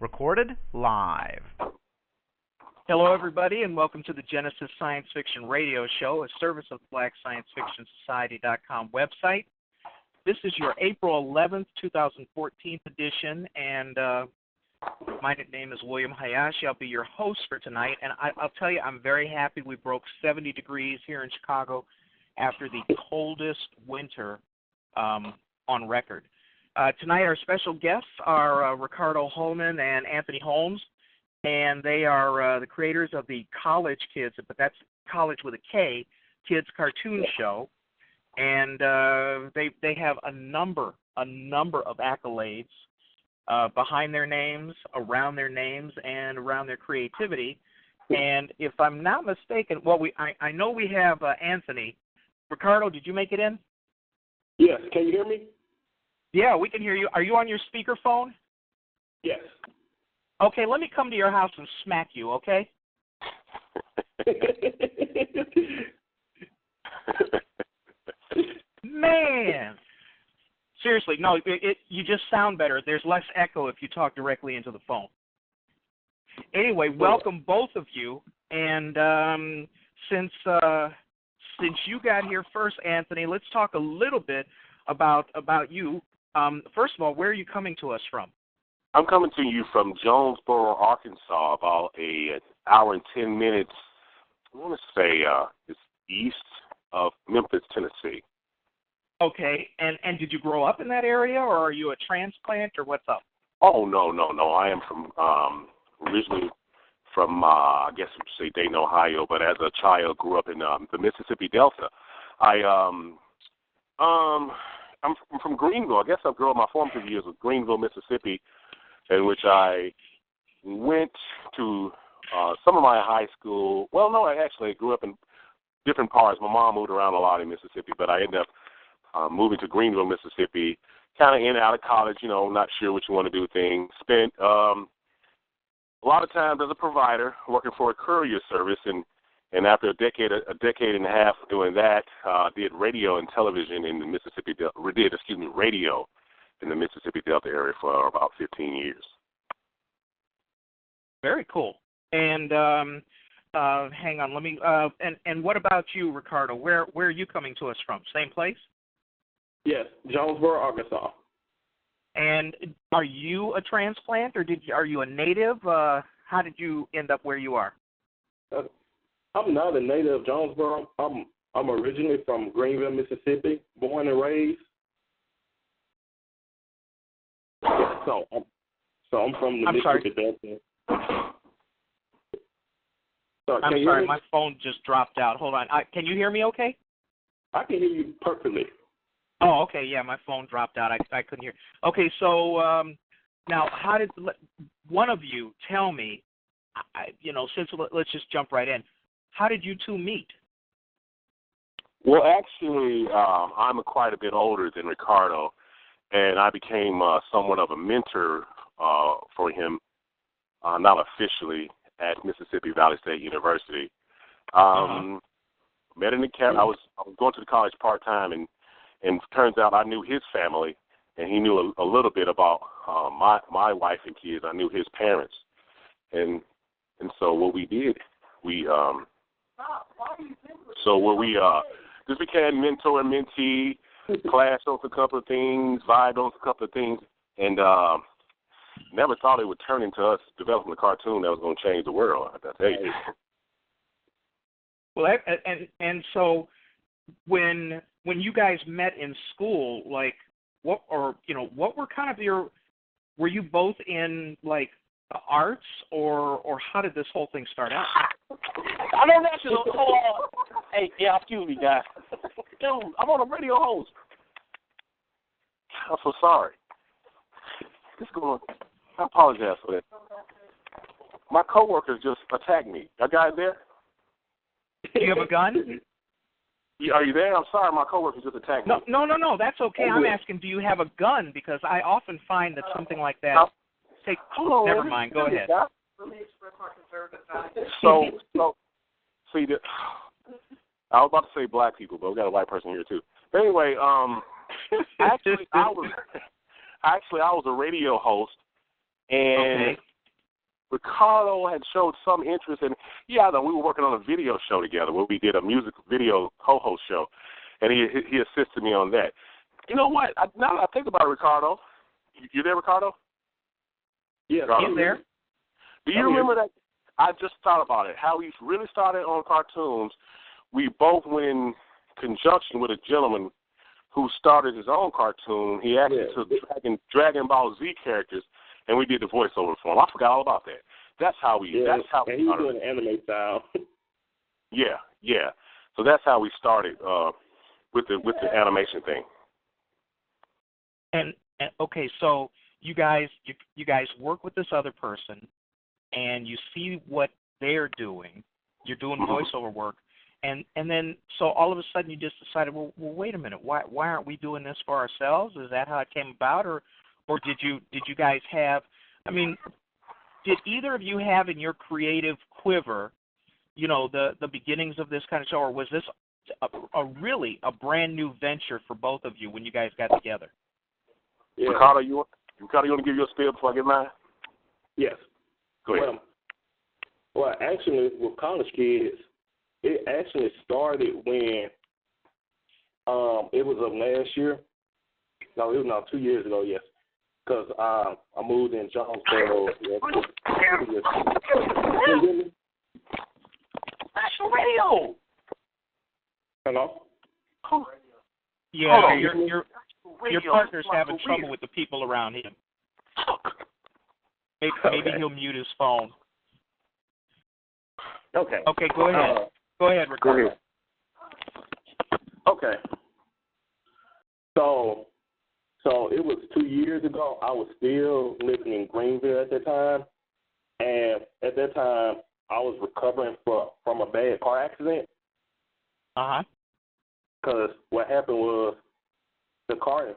Recorded live. Hello, everybody, and welcome to the Genesis Science Fiction Radio Show, a service of the BlackScienceFictionSociety.com website. This is your April 11th, 2014 edition, and my name is William Hayashi. I'll be your host for tonight, and I'll tell you, I'm very happy we broke 70 degrees here in Chicago after the coldest winter on record. Tonight, our special guests are Ricardo Holliman and Anthony Holmes, and they are the creators of the College Kids, but that's College with a K, Kids Cartoon Show, and they have a number of accolades behind their names, around their names, and around their creativity. And if I'm not mistaken, well, I know we have Anthony. Ricardo, did you make it in? Yes. Can you hear me? Yeah, we can hear you. Are you on your speakerphone? Yes. Okay, let me come to your house and smack you, okay? Man. Seriously, no, you just sound better. There's less echo if you talk directly into the phone. Anyway, welcome both of you. And since you got here first, Anthony, let's talk a little bit about you. First of all, where are you coming to us from? I'm coming to you from Jonesboro, Arkansas, about an hour and 10 minutes, I want to say it's east of Memphis, Tennessee. Okay, and did you grow up in that area, or are you a transplant, or what's up? Oh, no. I am from originally from, I guess you'd say Dayton, Ohio, but as a child grew up in the Mississippi Delta. I'm from Greenville. I guess I grew up my formative years with Greenville, Mississippi, in which I went to some of my high school. Well, no, I actually grew up in different parts. My mom moved around a lot in Mississippi, but I ended up moving to Greenville, Mississippi, kind of in and out of college, not sure what you want to do thing. Spent a lot of time as a provider working for a courier service, and after a decade and a half doing that, did radio and television in the Mississippi radio in the Mississippi Delta area for about 15 years. Very cool. And hang on, let me. And what about you, Ricardo? Where are you coming to us from? Same place? Yes, Jonesboro, Arkansas. And are you a transplant, or are you a native? How did you end up where you are? I'm not a native of Jonesboro. I'm originally from Greenville, Mississippi, born and raised. So I'm from the Mississippi Delta. I'm sorry, my phone just dropped out. Hold on. Can you hear me okay? I can hear you perfectly. Oh, okay. Yeah, my phone dropped out. I couldn't hear. Okay, so now how did one of you tell me, since let's just jump right in, how did you two meet? Well, actually, I'm quite a bit older than Ricardo, and I became somewhat of a mentor for him, not officially, at Mississippi Valley State University. Met in the camp. I was going to the college part-time, and it turns out I knew his family, and he knew a little bit about my wife and kids. I knew his parents. And so what we did, we just became mentor and mentee, clashed on a couple of things, vibed on a couple of things, and never thought it would turn into us developing a cartoon that was going to change the world. I tell you. Well, and so when you guys met in school, like what were kind of were you both in like the arts, or how did this whole thing start out? I don't actually. Hold on. Hey, yeah, excuse me, guys. Dude, I'm on a radio host. I'm so sorry. I apologize for that. My coworkers just attacked me. That guy there? Do you have a gun? Are you there? I'm sorry, my coworkers just attacked me. No, that's okay. I'm asking, do you have a gun? Because I often find that something like that. Never mind. Go ahead. Let me express my conservative side. So, see, I was about to say black people, but we got a white person here too. But anyway, actually, I was a radio host, and Ricardo had showed some interest in. Yeah, I know we were working on a video show together where we did a music video co-host show, and he assisted me on that. You know what? Now that I think about it, Ricardo, you there, Ricardo? Yeah, Ricardo? He's there. Do you remember that? I just thought about it. How we really started on cartoons. We both went in conjunction with a gentleman who started his own cartoon. He actually took Dragon Ball Z characters, and we did the voiceover for him. I forgot all about that. That's how we. Yeah, that's how. And he was doing anime style. Yeah. So that's how we started with the animation thing. And okay, so you guys work with this other person, and you see what they're doing. You're doing voiceover work, and then so all of a sudden you just decided, well, wait a minute, why aren't we doing this for ourselves? Is that how it came about, or did you guys have? I mean, did either of you have in your creative quiver, the beginnings of this kind of show, or was this a really brand new venture for both of you when you guys got together? Yeah. Ricardo, you want to give your spiel before I get mine? Yes. Go ahead. Well, actually, with College Kids, it actually started when it was of last year. No, it was now 2 years ago, yes. Because I moved in Jonesboro. National Radio. Hello? Yeah, your partner's having trouble with the people around him. Maybe he'll mute his phone. Okay. Okay, go ahead. Go ahead, Ricardo. Okay. So it was 2 years ago. I was still living in Greenville at that time, and at that time I was recovering from a bad car accident. Because what happened was the car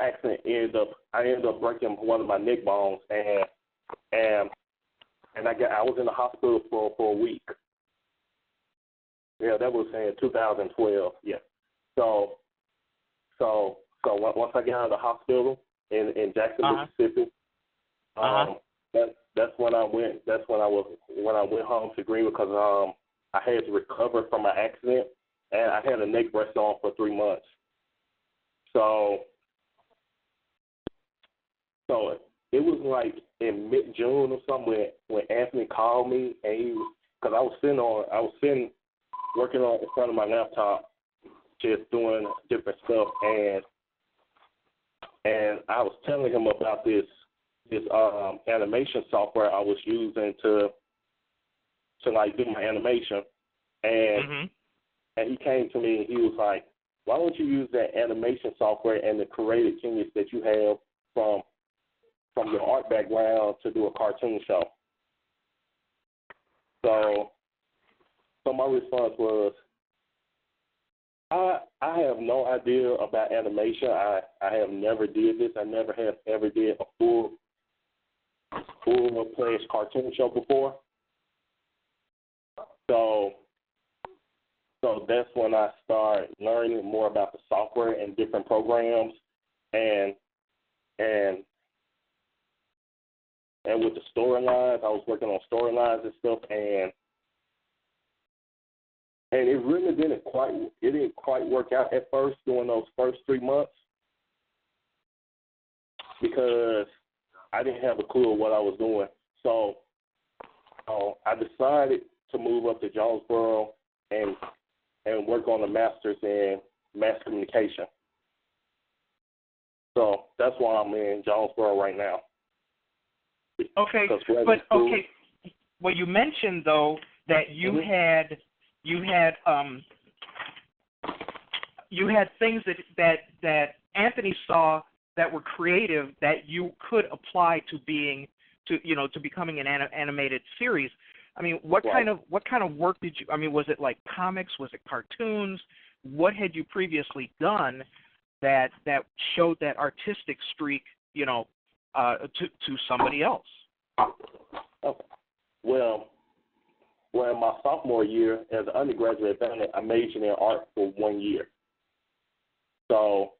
accident I ended up breaking one of my neck bones, and I was in the hospital for a week. Yeah, that was in 2012. Yeah. So once I got out of the hospital in Jackson, Mississippi, that's when I went. That's when I went home to Greenville because I had to recover from my accident, and I had a neck brace on for 3 months. So it was like in mid-June or something when Anthony called me, and because I was sitting working on in front of my laptop, just doing different stuff, and I was telling him about this animation software I was using to like do my animation, and he came to me and he was like, why don't you use that animation software and the creative genius that you have from your art background to do a cartoon show? So my response was, I have no idea about animation. I have never did this. I never have ever did a full-fledged cartoon show before. So that's when I started learning more about the software and different programs, and with the storylines, I was working on storylines and stuff, and it really didn't quite work out at first during those first 3 months because I didn't have a clue of what I was doing. So I decided to move up to Jonesboro and work on a master's in mass communication. So that's why I'm in Jonesboro right now. Okay, well, you mentioned though that you had things that Anthony saw that were creative that you could apply to becoming an animated series. I mean, what kind of work did you? I mean, was it like comics? Was it cartoons? What had you previously done that showed that artistic streak, to somebody else? Okay. Well, in my sophomore year as an undergraduate, I majored in art for 1 year. So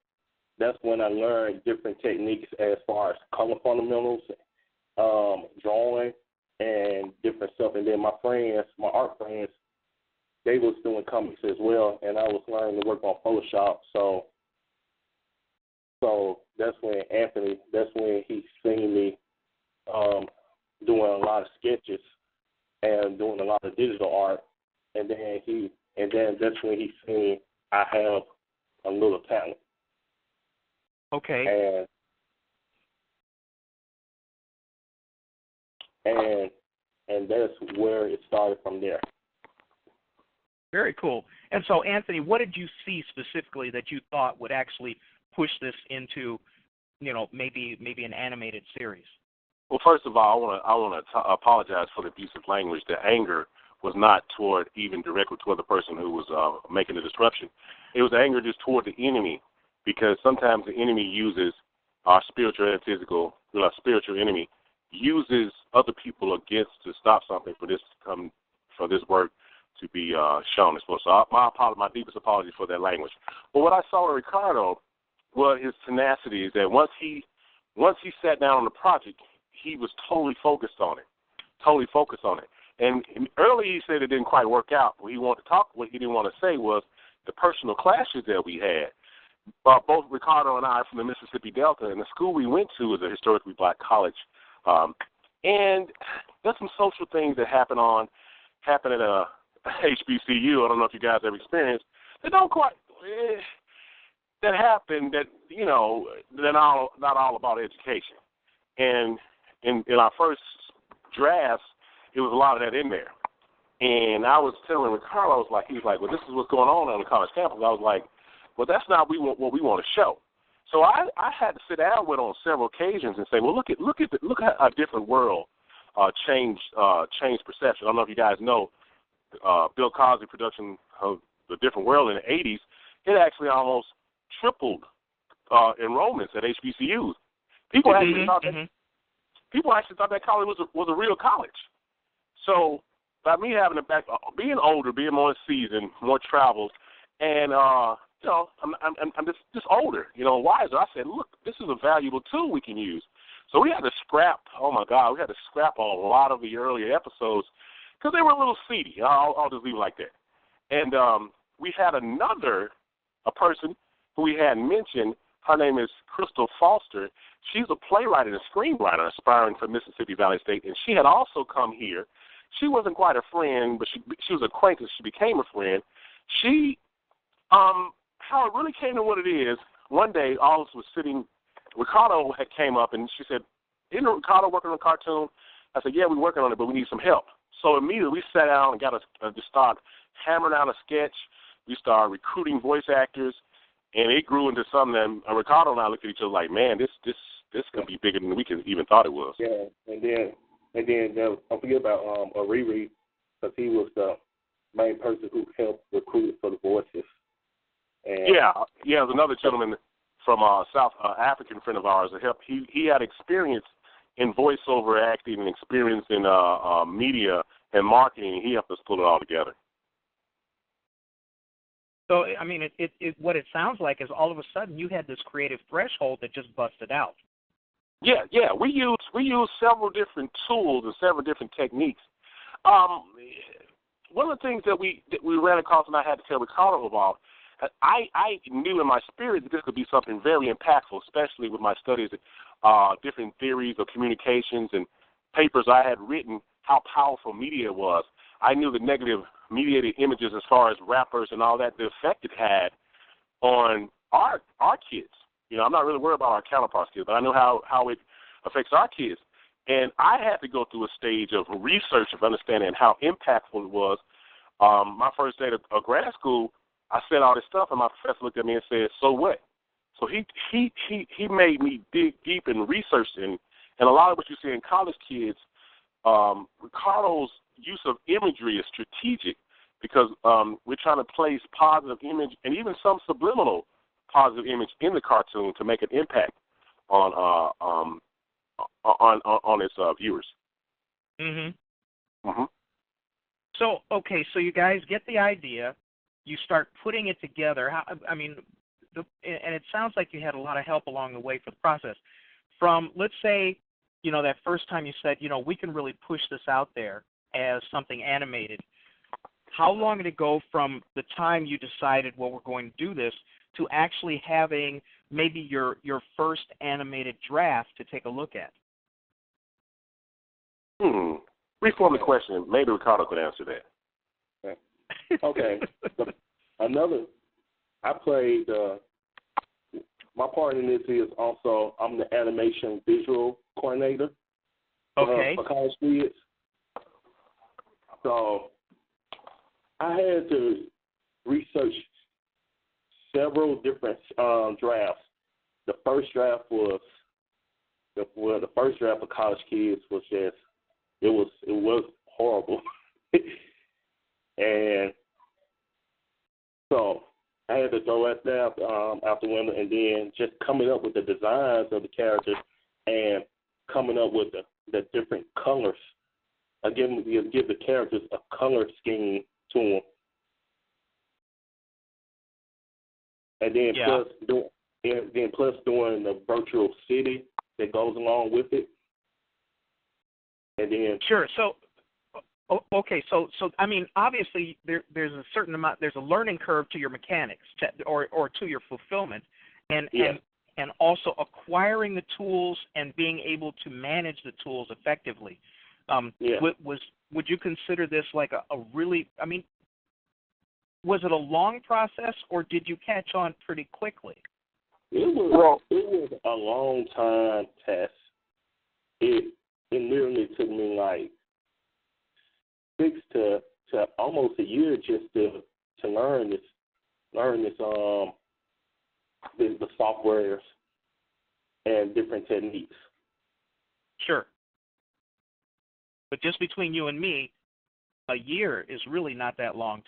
that's when I learned different techniques as far as color fundamentals, drawing, and different stuff. And then my friends, my art friends, they was doing comics as well, and I was learning to work on Photoshop. So that's when he seen me doing a lot of sketches and doing a lot of digital art, and then that's when he seen I have a little talent. Okay. And that's where it started from there. Very cool. And so, Anthony, what did you see specifically that you thought would actually push this into, maybe an animated series? Well, first of all, I want to apologize for the abusive language. The anger was not directly toward the person who was making the disruption. It was anger just toward the enemy, because sometimes the enemy uses our spiritual and physical, spiritual enemy uses other people against to stop something for this work to be shown as well. So my deepest apology for that language. But what I saw in Ricardo was his tenacity, is that once he sat down on the project, he was totally focused on it. And early he said it didn't quite work out. What he didn't want to say was the personal clashes that we had. Both Ricardo and I from the Mississippi Delta, and the school we went to was a historically black college. And there's some social things that happen at a HBCU. I don't know if you guys have experienced. They don't quite that happen. That they're not all about education. And in our first drafts, it was a lot of that in there. And I was telling Ricardo, he was like, well, this is what's going on the college campus. I was like, well, that's not what we want to show. So I had to sit down with on several occasions and say, well, look at a different world changed perception. I don't know if you guys know Bill Cosby production of The Different World in the 80s. It actually almost tripled enrollments at HBCUs. People actually thought that college was a real college. So by me having being older, being more seasoned, more traveled, and I'm just older, wiser. I said, look, this is a valuable tool we can use. So we had to scrap. Oh my God, we had to scrap a lot of the earlier episodes because they were a little seedy. I'll just leave it like that. And we had a person who we hadn't mentioned. Her name is Crystal Foster. She's a playwright and a screenwriter aspiring for Mississippi Valley State, and she had also come here. She wasn't quite a friend, but she was an acquaintance. She became a friend. How it really came to what it is, one day all of us was sitting, Ricardo had came up and she said, isn't Ricardo working on a cartoon? I said, yeah, we're working on it, but we need some help. So immediately we sat down and just started hammering out a sketch. We started recruiting voice actors, and it grew into something that Ricardo and I looked at each other like, man, this can be bigger than we even thought it was. Yeah, and then don't forget about Riri, because he was the main person who helped recruit for the voices. And there's another gentleman from South African friend of ours that helped. He had experience in voiceover acting and experience in media and marketing. He helped us pull it all together. So, I mean, what it sounds like is all of a sudden you had this creative threshold that just busted out. Yeah. We use several different tools and several different techniques. One of the things that we ran across, and I had to tell Ricardo about, I knew in my spirit that this could be something very impactful, especially with my studies of different theories of communications and papers I had written, how powerful media was. I knew the negative mediated images as far as rappers and all that, the effect it had on our kids. I'm not really worried about our counterparts' kids, but I know how it affects our kids. And I had to go through a stage of research of understanding how impactful it was. My first day of grad school, I said all this stuff, and my professor looked at me and said, so what? So he made me dig deep in research, and a lot of what you see in college kids, Ricardo's use of imagery is strategic because we're trying to place positive image and even some subliminal positive image in the cartoon to make an impact on its viewers. Mm-hmm. So, okay, so you guys get the idea. You start putting it together. And it sounds like you had a lot of help along the way for the process. From, let's say, that first time you said, we can really push this out there as something animated. How long did it go from the time you decided, well, we're going to do this, to actually having maybe your first animated draft to take a look at? Reform the question. Maybe Ricardo could answer that. Okay. I played, my part in this is also, I'm the animation visual coordinator for college kids. So I had to research several different drafts. The first draft was the first draft for college kids was just it was horrible, and so I had to throw that out the window, and then just coming up with the designs of the characters and coming up with the different colors. Give the characters a color scheme to them. And then plus doing the virtual city that goes along with it. And then sure. So okay. So I mean, obviously there's a certain amount. There's a learning curve to your mechanics, or to your fulfillment, and also acquiring the tools and being able to manage the tools effectively. Would you consider this like a really? I mean, was it a long process, or did you catch on pretty quickly? It was a long time test. It literally took me like 6 to almost a year just to learn the softwares and different techniques. Sure. But just between you and me, a year is really not that long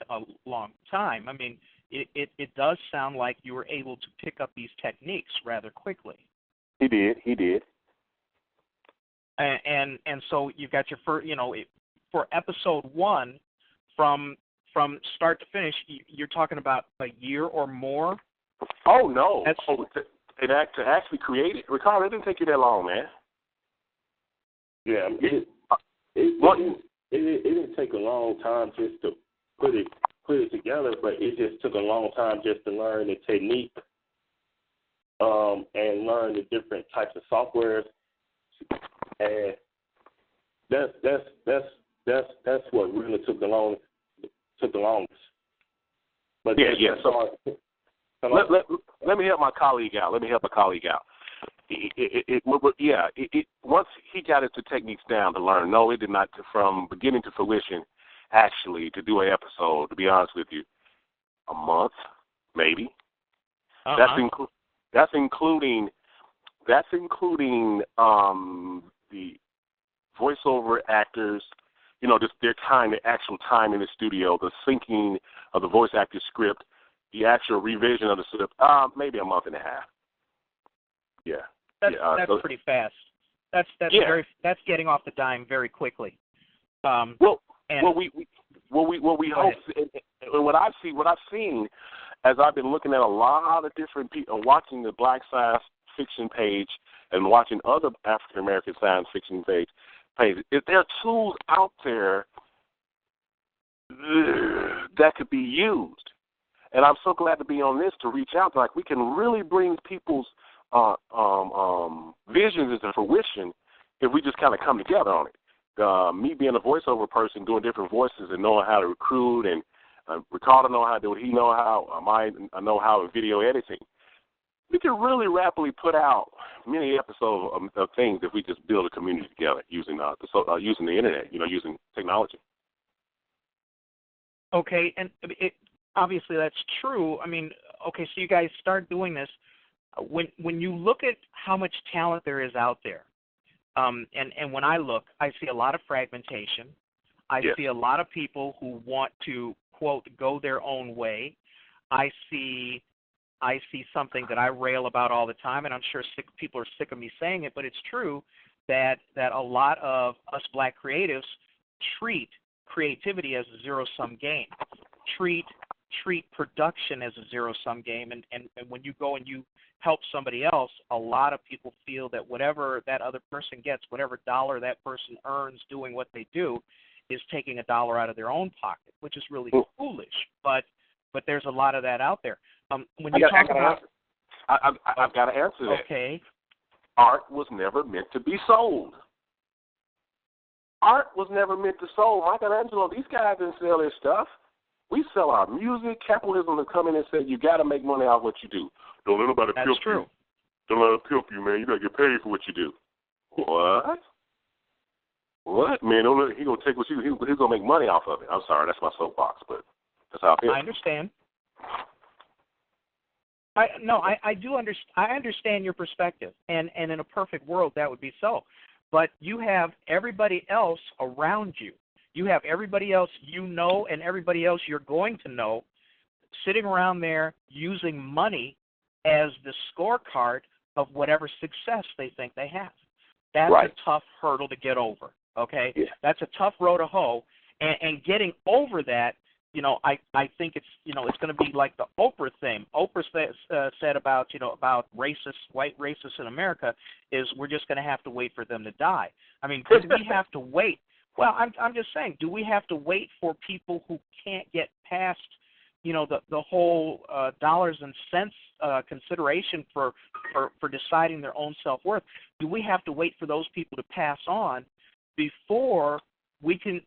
time. I mean, it does sound like you were able to pick up these techniques rather quickly. He did. And so you got your first, for episode 1, from start to finish, you're talking about a year or more. Oh no! To actually create it, Ricardo, it didn't take you that long, man. Yeah, it didn't take a long time just to put it together, but it just took a long time just to learn the technique, and learn the different types of softwares, and that's what really took the longest. But So let me help my colleague out. Once he got his techniques down to learn, no, it did not, from beginning to fruition, actually, to do an episode, to be honest with you, a month, maybe. Uh-huh. That's including the voiceover actors, just their time, the actual time in the studio, the syncing of the voice actor script, the actual revision of the script, maybe a month and a half. Yeah. That's pretty fast. That's getting off the dime very quickly. What I've seen as I've been looking at a lot of different people, watching the Black Science Fiction page and watching other African American science fiction pages, if there are tools out there that could be used, and I'm so glad to be on this to reach out. Like, we can really bring people's visions into fruition if we just kind of come together on it. Me being a voiceover person, doing different voices and knowing how to recruit, and Ricardo know how to do it. He know how. I know how in video editing. We can really rapidly put out many episodes of things if we just build a community together using the internet, using technology. Okay, and obviously that's true. I mean, okay, so you guys start doing this. When you look at how much talent there is out there, and when I look, I see a lot of fragmentation. I see a lot of people who want to, quote, go their own way. I see something that I rail about all the time, and I'm sure people are sick of me saying it, but it's true that a lot of us black creatives treat creativity as a zero-sum game. Treat treat production as a zero-sum game, and when you go and you help somebody else, a lot of people feel that whatever that other person gets, whatever dollar that person earns doing what they do, is taking a dollar out of their own pocket, which is really foolish. But there's a lot of that out there. When you talk about, I've got to answer that. Okay. Art was never meant to be sold. Art was never meant to sold. Michelangelo, these guys didn't sell their stuff. We sell our music. Capitalism has come in and said, you got to make money off what you do. Don't let nobody pimp you. Don't let them pimp you, man. You got to get paid for what you do. What? What? Man, he's going to take what you do. He's going to make money off of it. I'm sorry, that's my soapbox, but that's how I feel. I understand. I do understand. I understand your perspective, and in a perfect world, that would be so. But you have everybody else around you. You have everybody else you know and everybody else you're going to know sitting around there using money as the scorecard of whatever success they think they have. That's a tough hurdle to get over, okay? Yeah. That's a tough row to hoe, and getting over that, I think it's going to be like the Oprah thing. Oprah said about white racists in America is we're just going to have to wait for them to die. I mean, do we have to wait? Well, I'm just saying, do we have to wait for people who can't get past, the whole dollars and cents consideration for deciding their own self-worth? Do we have to wait for those people to pass on before we can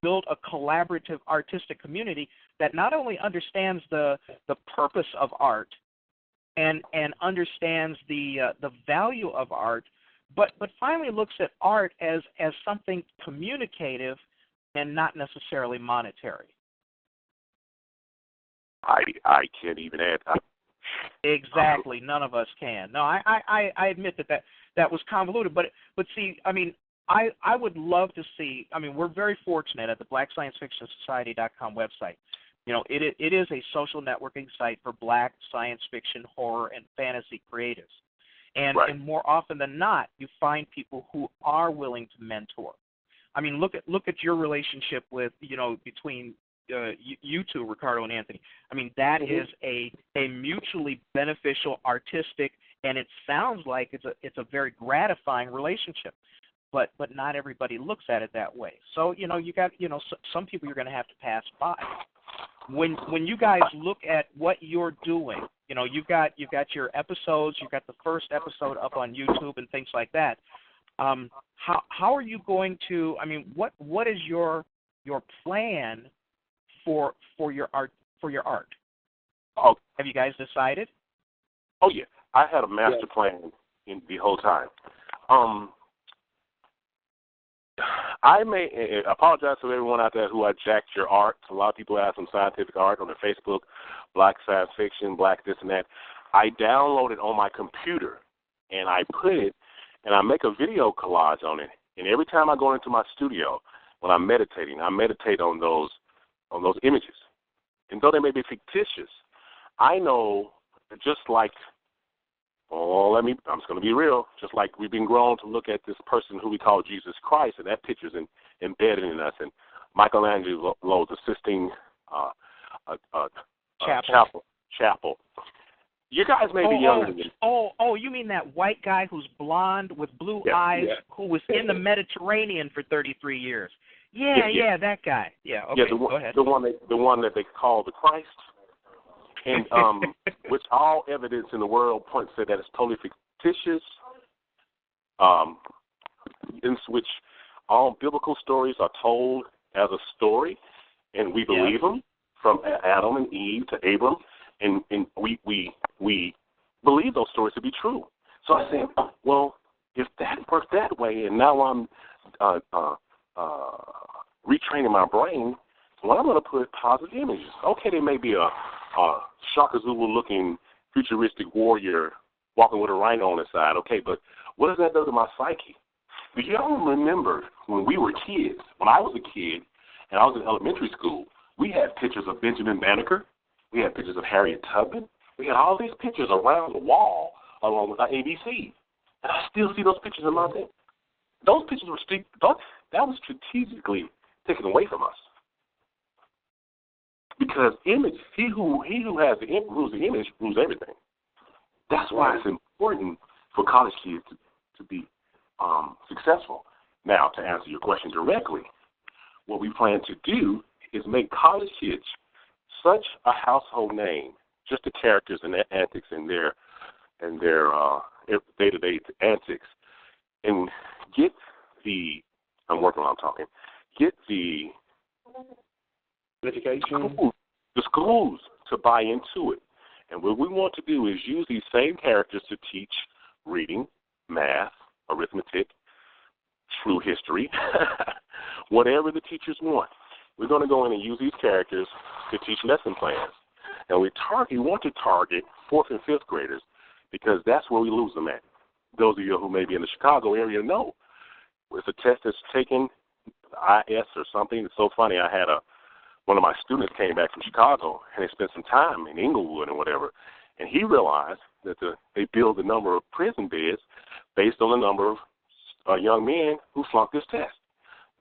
build a collaborative artistic community that not only understands the purpose of art and understands the value of art, but finally looks at art as something communicative and not necessarily monetary? I can't even add that. Exactly. None of us can. No, I admit that was convoluted, but see, I mean, I would love to see, I mean, we're very fortunate at the BlackScienceFictionSociety.com website. It is a social networking site for Black science fiction, horror, and fantasy creatives. And more often than not, you find people who are willing to mentor. I mean, look at your relationship with, between you two, Ricardo and Anthony. I mean, that is a mutually beneficial, artistic, and it sounds like it's a very gratifying relationship. But not everybody looks at it that way. So you got some people you're going to have to pass by. When you guys look at what you're doing, you've got your episodes, you've got the first episode up on YouTube and things like that. How are you going to? I mean, what is your plan for your art? Oh, have you guys decided? Oh yeah, I had a master plan in the whole time. I may apologize to everyone out there who I jacked your art. A lot of people have some scientific art on their Facebook, Black Science Fiction, Black this and that. I download it on my computer, and I put it, and I make a video collage on it. And every time I go into my studio, when I'm meditating, I meditate on those images. And though they may be fictitious, I know just like, I'm just going to be real. Just like we've been grown to look at this person who we call Jesus Christ, and that picture's embedded in us. And Michelangelo's assisting chapel. You guys may be younger than me. You mean that white guy who's blonde with blue eyes who was in the Mediterranean for 33 years? Yeah, that guy. Yeah, okay, go ahead. The one that they call the Christ. And which all evidence in the world points to that it's totally fictitious, in which all biblical stories are told as a story, and we believe them, from Adam and Eve to Abram, and we believe those stories to be true. So I said, well, if that worked that way, and now I'm retraining my brain, well, I'm going to put positive images. Okay, there may be a Shaka Zulu-looking futuristic warrior walking with a rhino on his side. Okay, but what does that do to my psyche? Do y'all remember when we were kids, when I was a kid and I was in elementary school, we had pictures of Benjamin Banneker, we had pictures of Harriet Tubman, we had all these pictures around the wall along with our ABC. And I still see those pictures in my head. Those pictures were that was strategically taken away from us. because image, he who has the rules the image rules everything. That's why it's important for college kids to be successful. Now, to answer your question directly, what we plan to do is make college kids such a household name, just the characters and their antics and their day-to-day antics, and get the education, the schools to buy into it. And what we want to do is use these same characters to teach reading, math, arithmetic, true history, whatever the teachers want. We're going to go in and use these characters to teach lesson plans. And we want to target 4th and 5th graders because that's where we lose them at. Those of you who may be in the Chicago area know it's a test that's taken, IS or something. It's so funny. I had one of my students came back from Chicago, and they spent some time in Inglewood and whatever, and he realized that they build the number of prison beds based on the number of young men who flunked this test.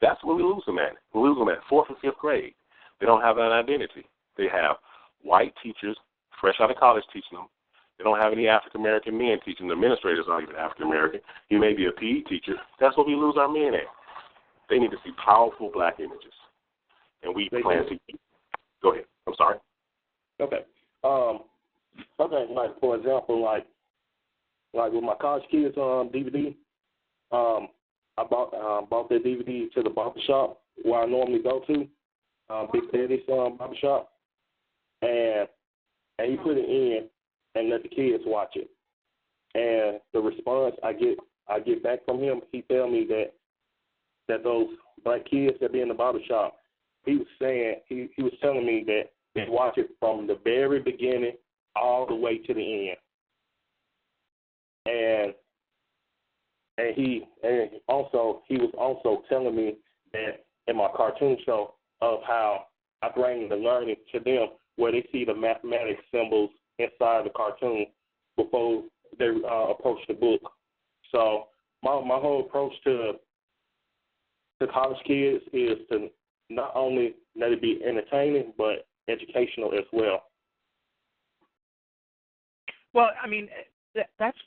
That's where we lose them at. We lose them at 4th and 5th grade. They don't have an identity. They have white teachers, fresh out of college, teaching them. They don't have any African-American men teaching. The administrators aren't even African-American. He may be a PE teacher. That's where we lose our men at. They need to see powerful black images. And we plan to – go ahead. I'm sorry. Okay. Okay, like, for example, like with my College Kids DVD, I bought that DVD to the barbershop where I normally go to, Big Daddy's barbershop, and he put it in and let the kids watch it. And the response I get back from him, he tell me that those black kids that be in the barbershop, he was telling me that they watch it from the very beginning all the way to the end. And he was also telling me that in my cartoon show of how I bring the learning to them where they see the mathematics symbols inside the cartoon before they approach the book. So my whole approach to college kids is to not only let it be entertaining but educational as well. Well, I mean, that's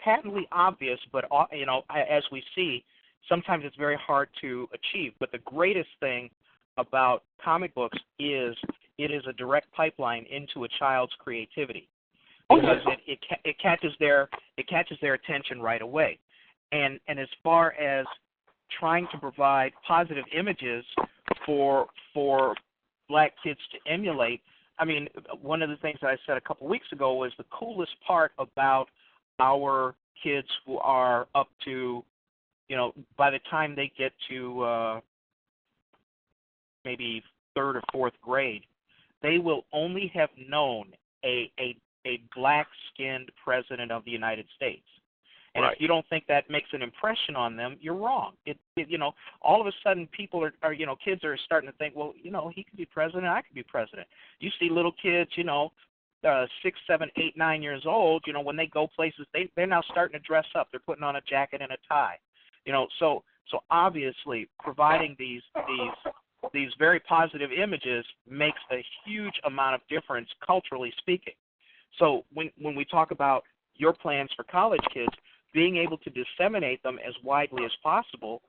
patently obvious, but as we see, sometimes it's very hard to achieve. But the greatest thing about comic books is it is a direct pipeline into a child's creativity because it catches their attention right away. And as far as trying to provide positive images for black kids to emulate, I mean, one of the things that I said a couple weeks ago was the coolest part about our kids who are up to, by the time they get to maybe 3rd or 4th grade, they will only have known a black-skinned president of the United States. And right. If you don't think that makes an impression on them, you're wrong. All of a sudden people are kids are starting to think, well, he could be president, I could be president. You see little kids, 6, 7, 8, 9 years old, when they go places, they're now starting to dress up. They're putting on a jacket and a tie. So obviously providing these very positive images makes a huge amount of difference culturally speaking. So when we talk about your plans for college kids, being able to disseminate them as widely as possible,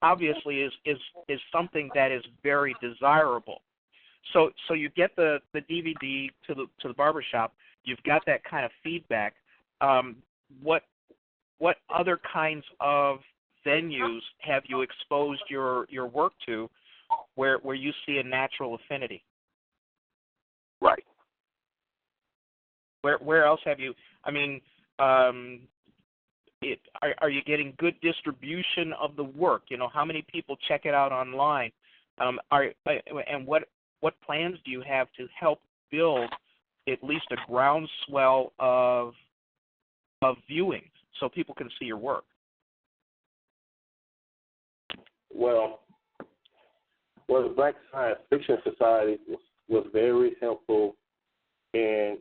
obviously is something that is very desirable. So you get the DVD to the barbershop. You've got that kind of feedback. What other kinds of venues have you exposed your work to, where you see a natural affinity? Right. Where else have you? I mean. Are you getting good distribution of the work? How many people check it out online? And what plans do you have to help build at least a groundswell of viewing so people can see your work? Well, the Black Science Fiction Society was very helpful in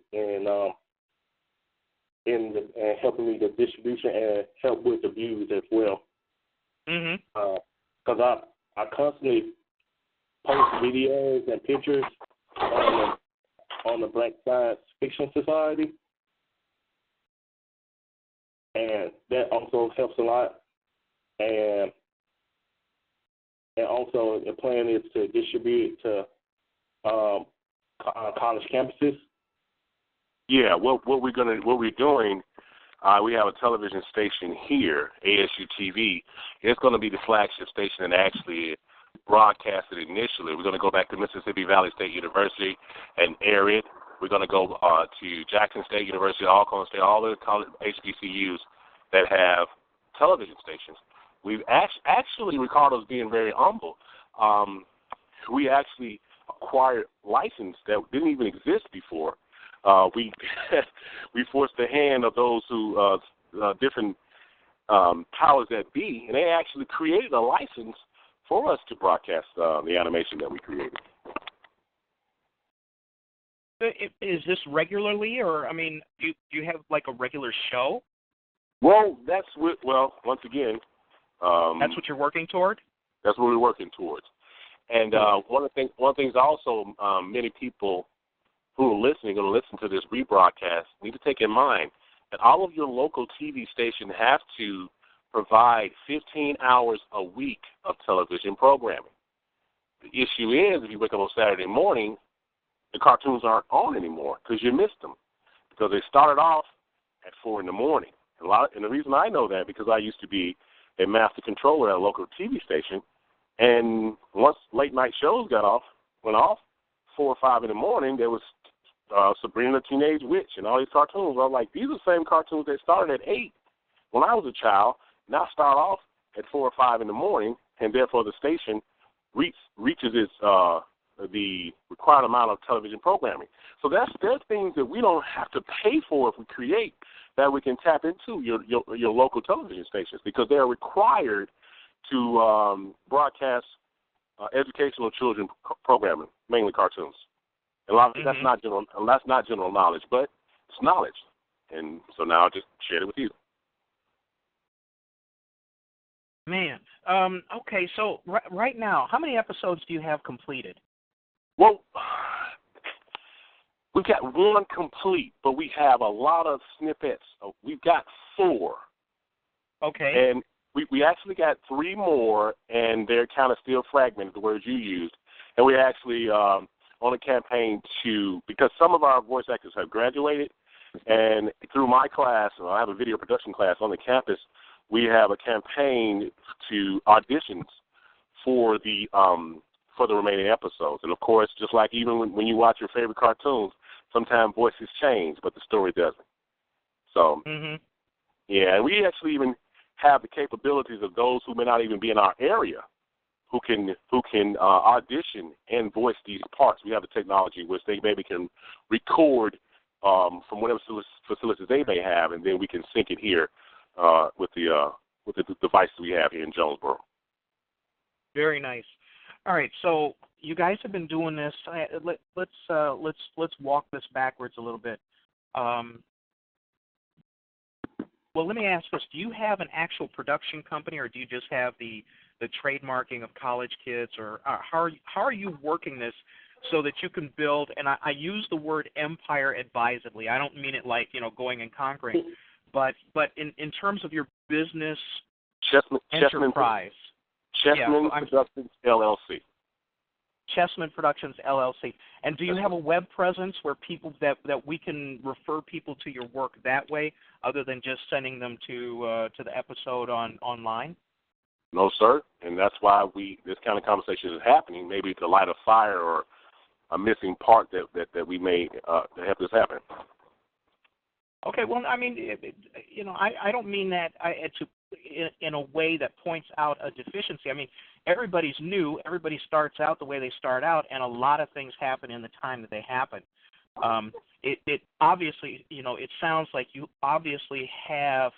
helping me the distribution and help with the views as well. Mm-hmm. Because I constantly post videos and pictures on the Black Science Fiction Society, and that also helps a lot. And also the plan is to distribute it to college campuses. Yeah, what we're doing, we have a television station here, ASU TV. It's going to be the flagship station and actually broadcast it initially. We're going to go back to Mississippi Valley State University and air it. We're going to go to Jackson State University, Alcorn State, all the college HBCUs that have television stations. We've actually, Ricardo's being very humble. We actually acquired license that didn't even exist before. We forced the hand of those who different powers that be, and they actually created a license for us to broadcast the animation that we created. Is this regularly, or I mean, do you have like a regular show? Well, once again, that's what you're working toward. That's what we're working towards. And one of the things also, many people who are listening, going to listen to this rebroadcast, need to take in mind that all of your local TV stations have to provide 15 hours a week of television programming. The issue is, if you wake up on Saturday morning, the cartoons aren't on anymore because you missed them, because they started off at 4 in the morning. And the reason I know that, because I used to be a master controller at a local TV station, and once late night shows went off, 4 or 5 in the morning, there was Sabrina the Teenage Witch and all these cartoons. I was like, these are the same cartoons that started at 8 when I was a child, now start off at 4 or 5 in the morning, and therefore the station reaches its the required amount of television programming. So there's things that we don't have to pay for if we create, that we can tap into your local television stations, because they are required to broadcast educational children programming, mainly cartoons. And a lot of that's not general knowledge, but it's knowledge. And so now I'll just share it with you. Man, okay. So right now, how many episodes do you have completed? Well, we've got 1 complete, but we have a lot of snippets. We've got 4. Okay. And we actually got 3 more, and they're kind of still fragmented, the words you used. And we actually on a campaign because some of our voice actors have graduated, and through my class, I have a video production class on the campus, we have a campaign to auditions for the remaining episodes. And, of course, just like even when you watch your favorite cartoons, sometimes voices change, but the story doesn't. So, yeah, and we actually even have the capabilities of those who may not even be in our area who can audition and voice these parts. We have the technology which they maybe can record from whatever facilities they may have, and then we can sync it here with the devices we have here in Jonesboro. Very nice. All right, so you guys have been doing this. Let's walk this backwards a little bit. Well, let me ask this: do you have an actual production company, or do you just have the trademarking of college kids, or how are you working this so that you can build? And I use the word empire advisedly. I don't mean it like going and conquering, but in terms of your business enterprise. Chessman Productions LLC. Chessman Productions LLC. And do you have a web presence where people that we can refer people to your work that way, other than just sending them to the episode online? No, sir. And that's why this kind of conversation is happening. Maybe to light a fire or a missing part that we made to have this happen. Okay. Well, I mean, I don't mean that in a way that points out a deficiency. I mean, everybody's new. Everybody starts out the way they start out, and a lot of things happen in the time that they happen. It obviously, it sounds like you obviously have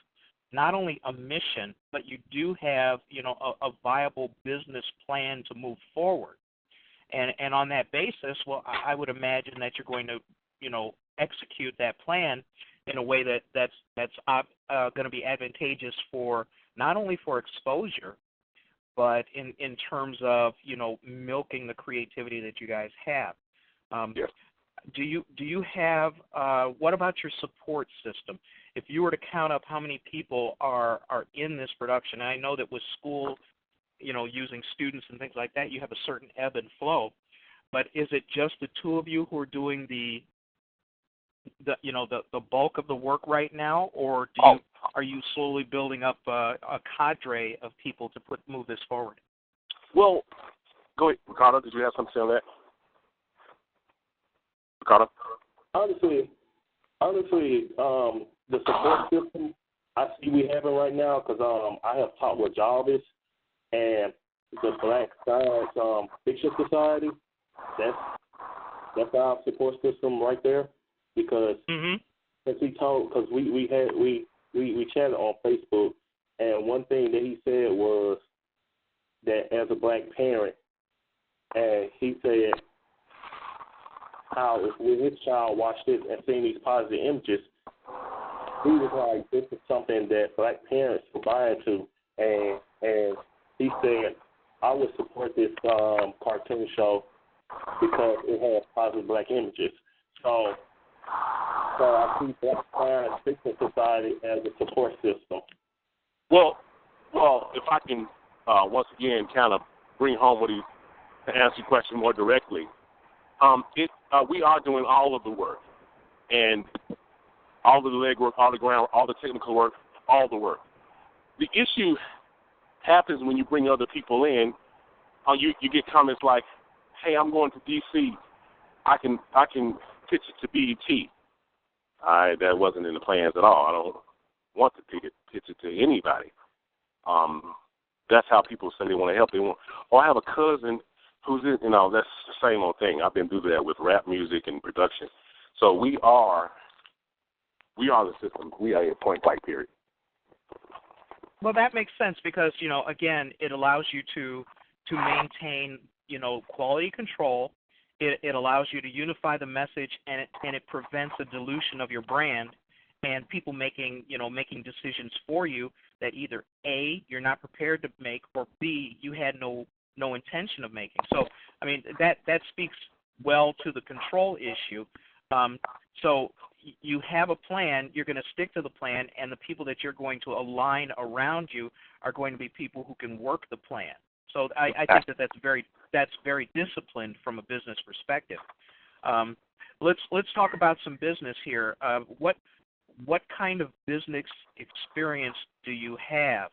not only a mission, but you do have, a viable business plan to move forward. And on that basis, well, I would imagine that you're going to, execute that plan in a way that's going to be advantageous for not only for exposure, but in terms of, milking the creativity that you guys have. Yes. Do you have, what about your support system? If you were to count up how many people are in this production, and I know that with school, using students and things like that, you have a certain ebb and flow, but is it just the two of you who are doing the bulk of the work right now, or are you slowly building up a cadre of people to move this forward? Well, go ahead, Ricardo. Did you have something to say on that? Ricardo? Honestly, the support system I see we have it right now, because I have talked with Jarvis and the Black Science Fiction Society. That's our support system right there, because as he told, because we chatted on Facebook, and one thing that he said was that as a black parent, and he said how when his child watched this and seen these positive images, he was like, this is something that black parents will buy into, and he said, I would support this cartoon show because it has positive black images. So I see Black Science Fiction Society as a support system. Well, if I can once again kind of bring home what to answer your question more directly, we are doing all of the work, and all of the legwork, all the ground, all the technical work, all the work. The issue happens when you bring other people in. You get comments like, "Hey, I'm going to D.C. I can pitch it to BET." That wasn't in the plans at all. I don't want to pitch it to anybody. That's how people say they want to help. I have a cousin who's in, that's the same old thing. I've been through that with rap music and production. So we are the system. We are a point blank period. Well, that makes sense because, again, it allows you to maintain, quality control. It allows you to unify the message, and it prevents a dilution of your brand and people making decisions for you that either A, you're not prepared to make, or B, you had no intention of making. So, I mean, that speaks well to the control issue. So you have a plan, you're going to stick to the plan, and the people that you're going to align around you are going to be people who can work the plan. So I think that's very disciplined from a business perspective. Let's talk about some business here. What kind of business experience do you have?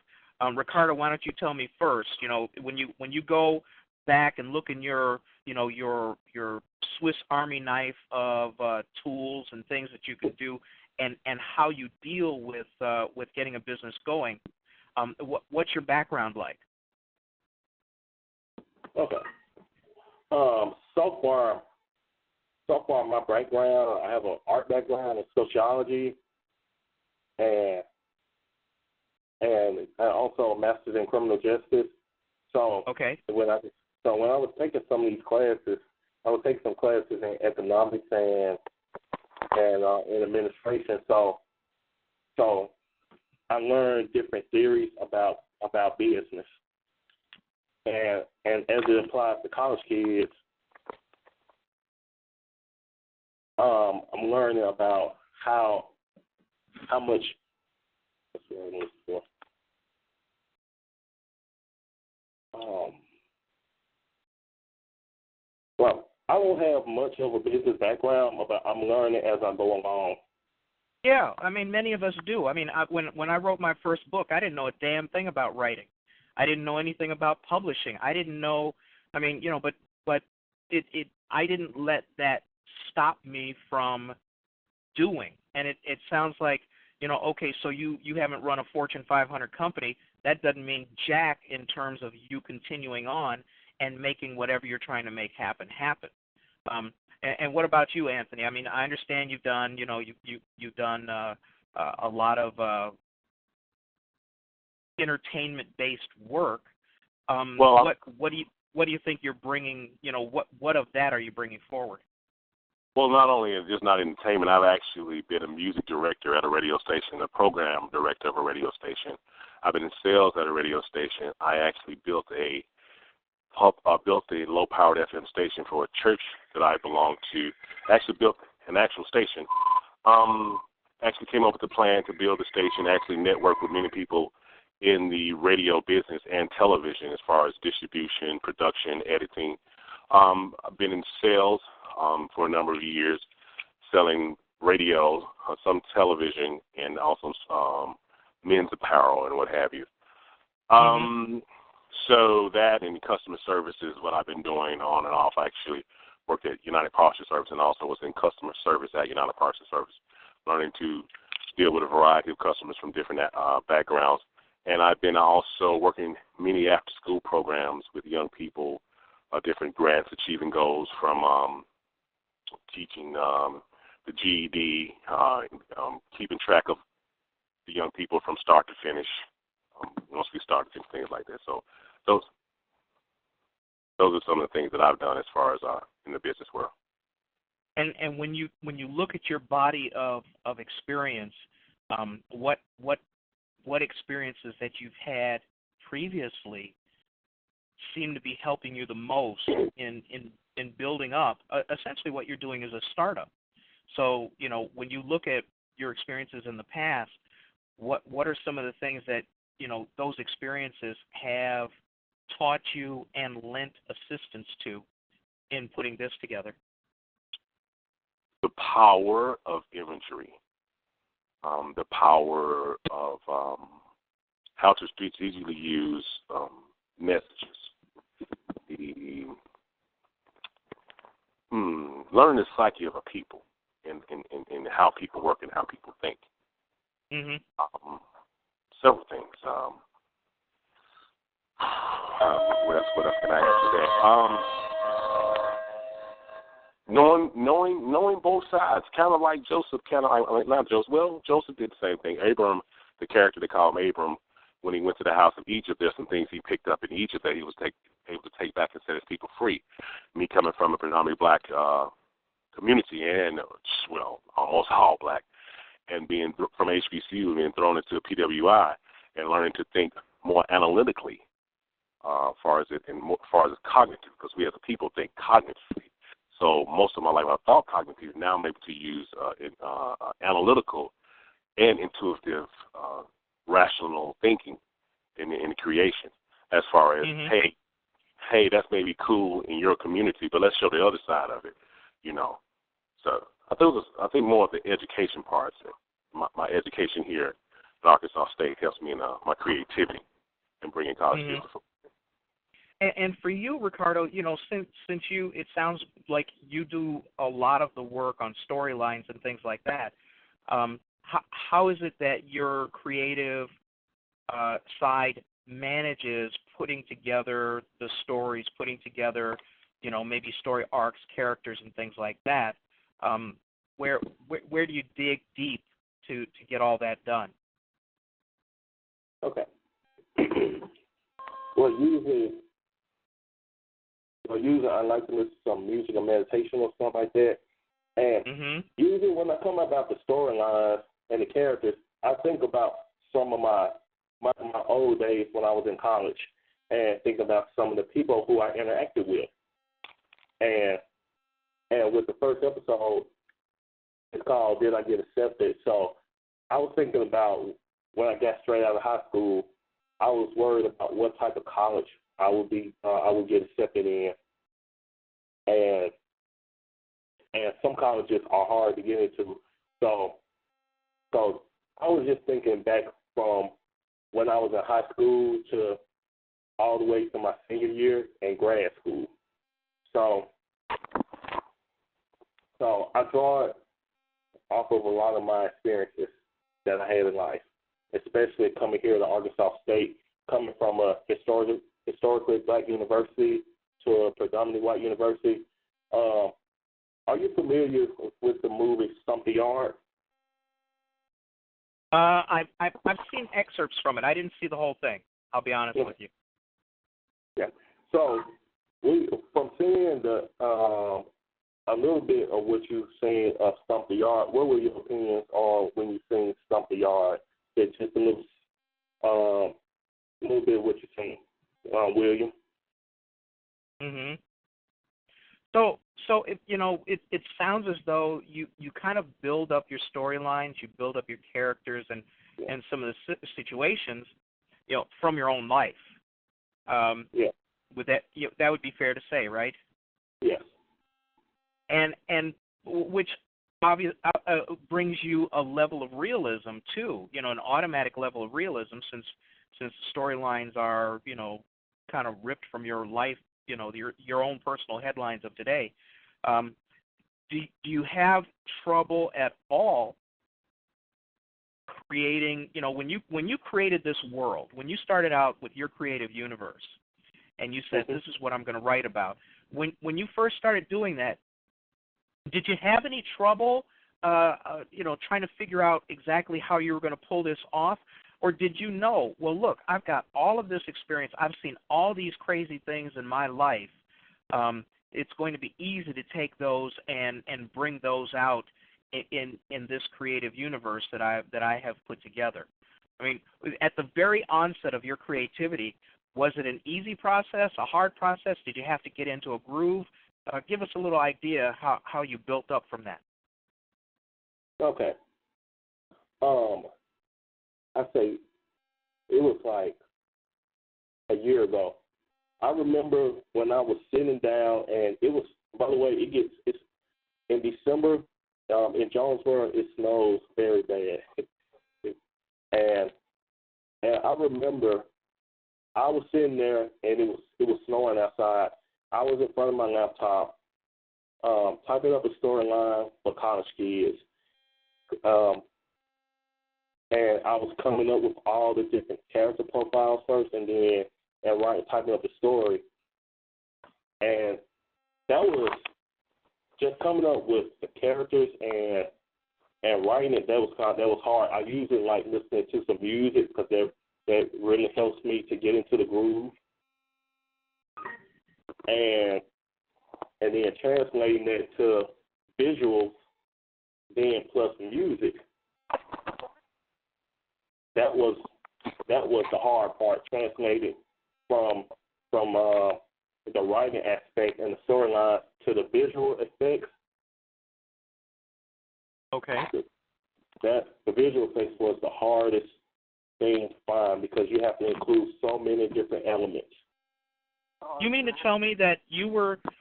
Ricardo, why don't you tell me first? When you go back and look in your Swiss Army knife of tools and things that you can do, and how you deal with getting a business going. What's your background like? Okay. So far, my background, I have an art background in sociology, and also a master's in criminal justice. So okay. When I was taking some of these classes, I would take some classes in economics and in administration. So I learned different theories about business. And as it applies to college kids, I'm learning about how much. Well, I don't have much of a business background, but I'm learning as I go along. Yeah, I mean, many of us do. I mean, when I wrote my first book, I didn't know a damn thing about writing. I didn't know anything about publishing. I didn't know. I mean, but I didn't let that stop me from doing. And it sounds like, okay, so you haven't run a Fortune 500 company. That doesn't mean jack in terms of you continuing on and making whatever you're trying to make happen. And what about you, Anthony? I mean, I understand you've done, you've done a lot of entertainment-based work. What do you think you're bringing? What of that are you bringing forward? Well, not only is this not entertainment, I've actually been a music director at a radio station, a program director of a radio station. I've been in sales at a radio station. I actually built a low-powered FM station for a church that I belong to. Actually built an actual station. Actually came up with a plan to build a station, actually network with many people in the radio business and television as far as distribution, production, editing. I've been in sales for a number of years, selling radio, some television, and also men's apparel and what have you. So that and customer service is what I've been doing on and off. I actually worked at United Parcel Service and also was in customer service at United Parcel Service, learning to deal with a variety of customers from different backgrounds. And I've been also working many after-school programs with young people, different grants, achieving goals from teaching the GED, keeping track of the young people from start to finish, once we start to things like that. So those are some of the things that I've done as far as in the business world. And when you look at your body of experience, what experiences that you've had previously seem to be helping you the most in building up? Essentially, what you're doing is a startup. So, when you look at your experiences in the past, what are some of the things that those experiences have taught you and lent assistance to in putting this together? The power of imagery, the power of how to strategically use messages, learn the psyche of a people and how people work and how people think. Several things. What else can I add today? Knowing both sides, kind of like Joseph. Not Joseph. Well, Joseph did the same thing. Abram, the character they call him Abram, when he went to the house of Egypt, there's some things he picked up in Egypt that he was able to take back and set his people free. Me coming from a predominantly black community and, almost all black, and being from HBCU and being thrown into PWI and learning to think more analytically as far as cognitive, because we as a people think cognitively. So most of my life I thought cognitive. Now I'm able to use analytical and intuitive rational thinking in creation as far as, hey, that's maybe cool in your community, but let's show the other side of it, So I think more of the education parts. My education here at Arkansas State helps me in my creativity and bringing college kids to football. And for you, Ricardo, since you, it sounds like you do a lot of the work on storylines and things like that. How is it that your creative side manages putting together the stories, putting together, maybe story arcs, characters, and things like that? Where do you dig deep to get all that done? Okay. Well, usually I like to listen to some music or meditation or stuff like that. And usually when I come about the storylines and the characters, I think about some of my old days when I was in college and think about some of the people who I interacted with. And with the first episode, it's called Did I Get Accepted? So I was thinking about when I got straight out of high school, I was worried about what type of college I would get accepted in. And some colleges are hard to get into. So I was just thinking back from when I was in high school to all the way to my senior year in grad school. So I draw it off of a lot of my experiences that I had in life, especially coming here to Arkansas State, coming from a historically black university to a predominantly white university. Are you familiar with the movie Stump the Yard? I've seen excerpts from it. I didn't see the whole thing. I'll be honest with you. Yeah. So from seeing the a little bit of what you've seen of Stump the Yard. What were your opinions on when you've seen Stump the Yard? Just a little bit of what you've seen, William. Mhm. So it sounds as though you kind of build up your storylines, you build up your characters and some of the situations, from your own life. Yeah. With that, that would be fair to say, right? Yes. And which obviously brings you a level of realism too. An automatic level of realism since storylines are kind of ripped from your life. Your own personal headlines of today. Do you have trouble at all creating? When you created this world, when you started out with your creative universe, and you said, this is what I'm going to write about. When you first started doing that, did you have any trouble, trying to figure out exactly how you were going to pull this off? Or did you know, well, look, I've got all of this experience. I've seen all these crazy things in my life. It's going to be easy to take those and bring those out in this creative universe that I have put together. I mean, at the very onset of your creativity, was it an easy process, a hard process? Did you have to get into a groove? Give us a little idea how you built up from that. Okay. I say it was like a year ago. I remember when I was sitting down, and it was, by the way, it's in December in Jonesboro. It snows very bad, and I remember I was sitting there, and it was snowing outside. I was in front of my laptop, typing up a storyline for college kids. And I was coming up with all the different character profiles first, and then typing up the story. And that was just coming up with the characters and writing it. That was hard. I usually like listening to some music because that really helps me to get into the groove. And then translating that to visuals, then plus music. That was the hard part, translated from the writing aspect and the storyline to the visual effects. Okay. The visual effects was the hardest thing to find because you have to include so many different elements. You mean to tell me that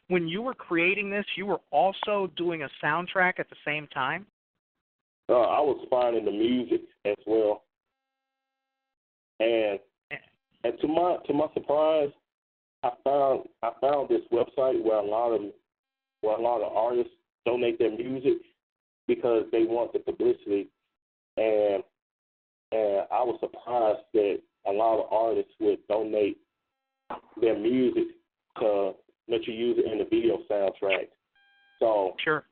when you were creating this, you were also doing a soundtrack at the same time? I was finding the music as well. And to my surprise, I found this website where a lot of artists donate their music because they want the publicity, and I was surprised that a lot of artists would donate their music to let you use it in the video soundtrack. So sure.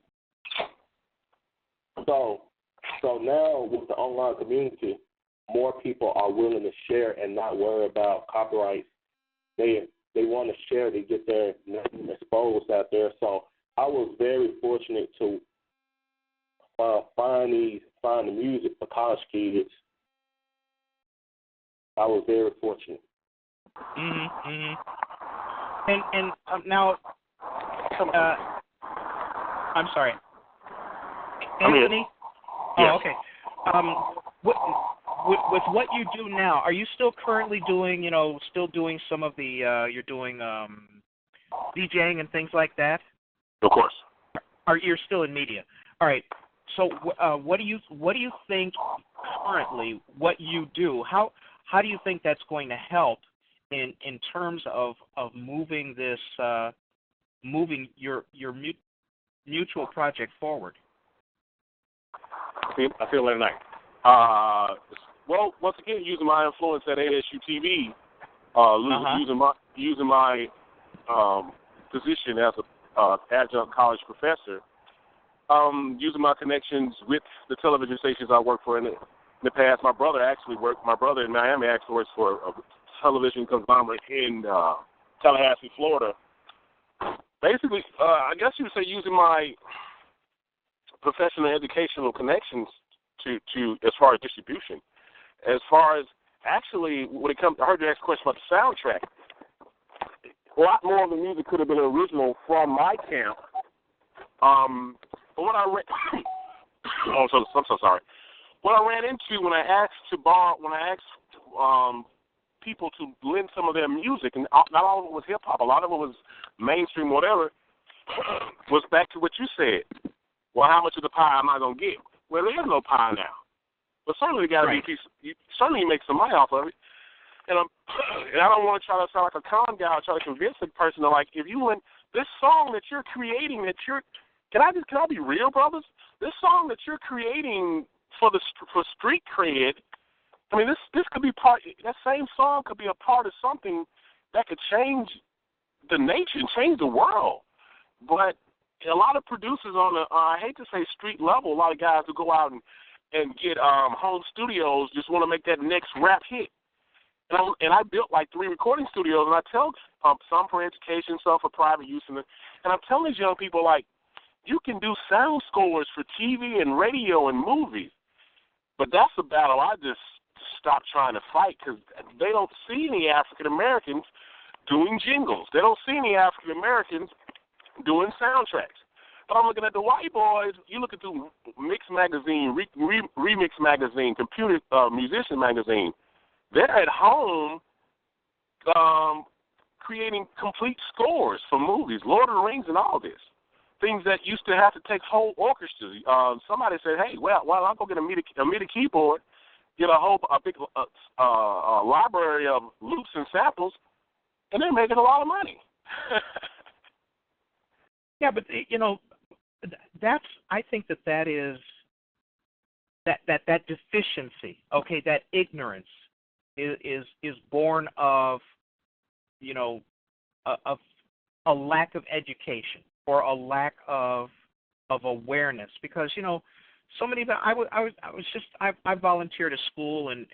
So now with the online community, more people are willing to share and not worry about copyright. They want to share to get their name exposed out there. So I was very fortunate to find the music for college kids. I was very fortunate. And now, I'm sorry, Anthony. Yes. Oh, okay. With what you do now, are you still currently doing, some of the, you're doing DJing and things like that? Of course. You're still in media? All right. So, what do you think currently? What you do? How do you think that's going to help in terms of moving this, moving your mutual project forward? I feel like night. Well, once again, using my influence at ASU TV, using my position as a adjunct college professor, using my connections with the television stations I work for in the past. My brother in Miami actually works for a television conglomerate in Tallahassee, Florida. basically, I guess you would say using my professional educational connections to as far as distribution. As far as actually, when it comes, I heard you ask a question about the soundtrack. A lot more of the music could have been original from my camp. But what I I'm so sorry. What I ran into when I asked people to lend some of their music, and not all of it was hip hop, a lot of it was mainstream, whatever, was back to what you said. Well, how much of the pie am I gonna get? Well, there is no pie now, but certainly got to be a piece. Certainly you make some money off of it. And I don't want to try to sound like a con guy or try to convince a person to, like, if you win this song that you're creating, can I be real, brothers? This song that you're creating for street cred, I mean, this could be that same song could be a part of something that could change the nation, change the world. But a lot of producers on the, I hate to say street level, a lot of guys who go out and get home studios just want to make that next rap hit. And I built like 3 recording studios, and I tell some for education, some for private use, and I'm telling these young people, like, you can do sound scores for TV and radio and movies, but that's a battle I just stopped trying to fight because they don't see any African Americans doing jingles. They don't see any African Americans doing soundtracks. But I'm looking at the white boys. You look at the Mix Magazine, Remix Magazine, Computer Musician Magazine. They're at home creating complete scores for movies, Lord of the Rings and all this. Things that used to have to take whole orchestras. Somebody said, hey, well, I'll go get a MIDI keyboard, get a big library of loops and samples, and they're making a lot of money. Yeah, but, I think that is that deficiency, okay, that ignorance is born of, a lack of education or a lack of awareness, because so many. I volunteered at school, and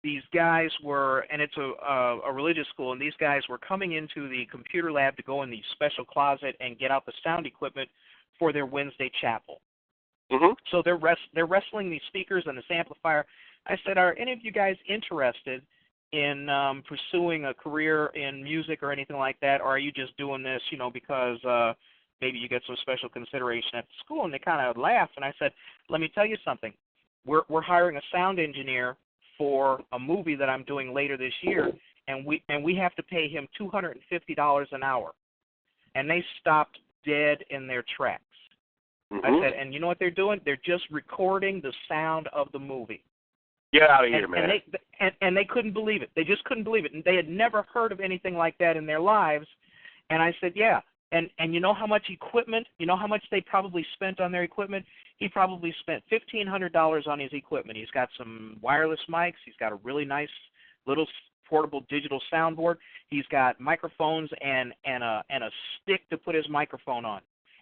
these guys were, and it's a religious school, and these guys were coming into the computer lab to go in the special closet and get out the sound equipment for their Wednesday chapel. Mm-hmm. So they're wrestling these speakers and this amplifier. I said, are any of you guys interested in pursuing a career in music or anything like that, or are you just doing this, because maybe you get some special consideration at the school? And they kind of laughed, and I said, let me tell you something. We're hiring a sound engineer for a movie that I'm doing later this year, and we have to pay him $250 an hour. And they stopped dead in their tracks. Mm-hmm. I said, and you know what they're doing? They're just recording the sound of the movie. Get out of here, man. And they couldn't believe it. They just couldn't believe it. And they had never heard of anything like that in their lives. And I said, yeah. And you know how much equipment, how much they probably spent on their equipment? He probably spent $1,500 on his equipment. He's got some wireless mics. He's got a really nice little portable digital soundboard. He's got microphones and a stick to put his microphone on.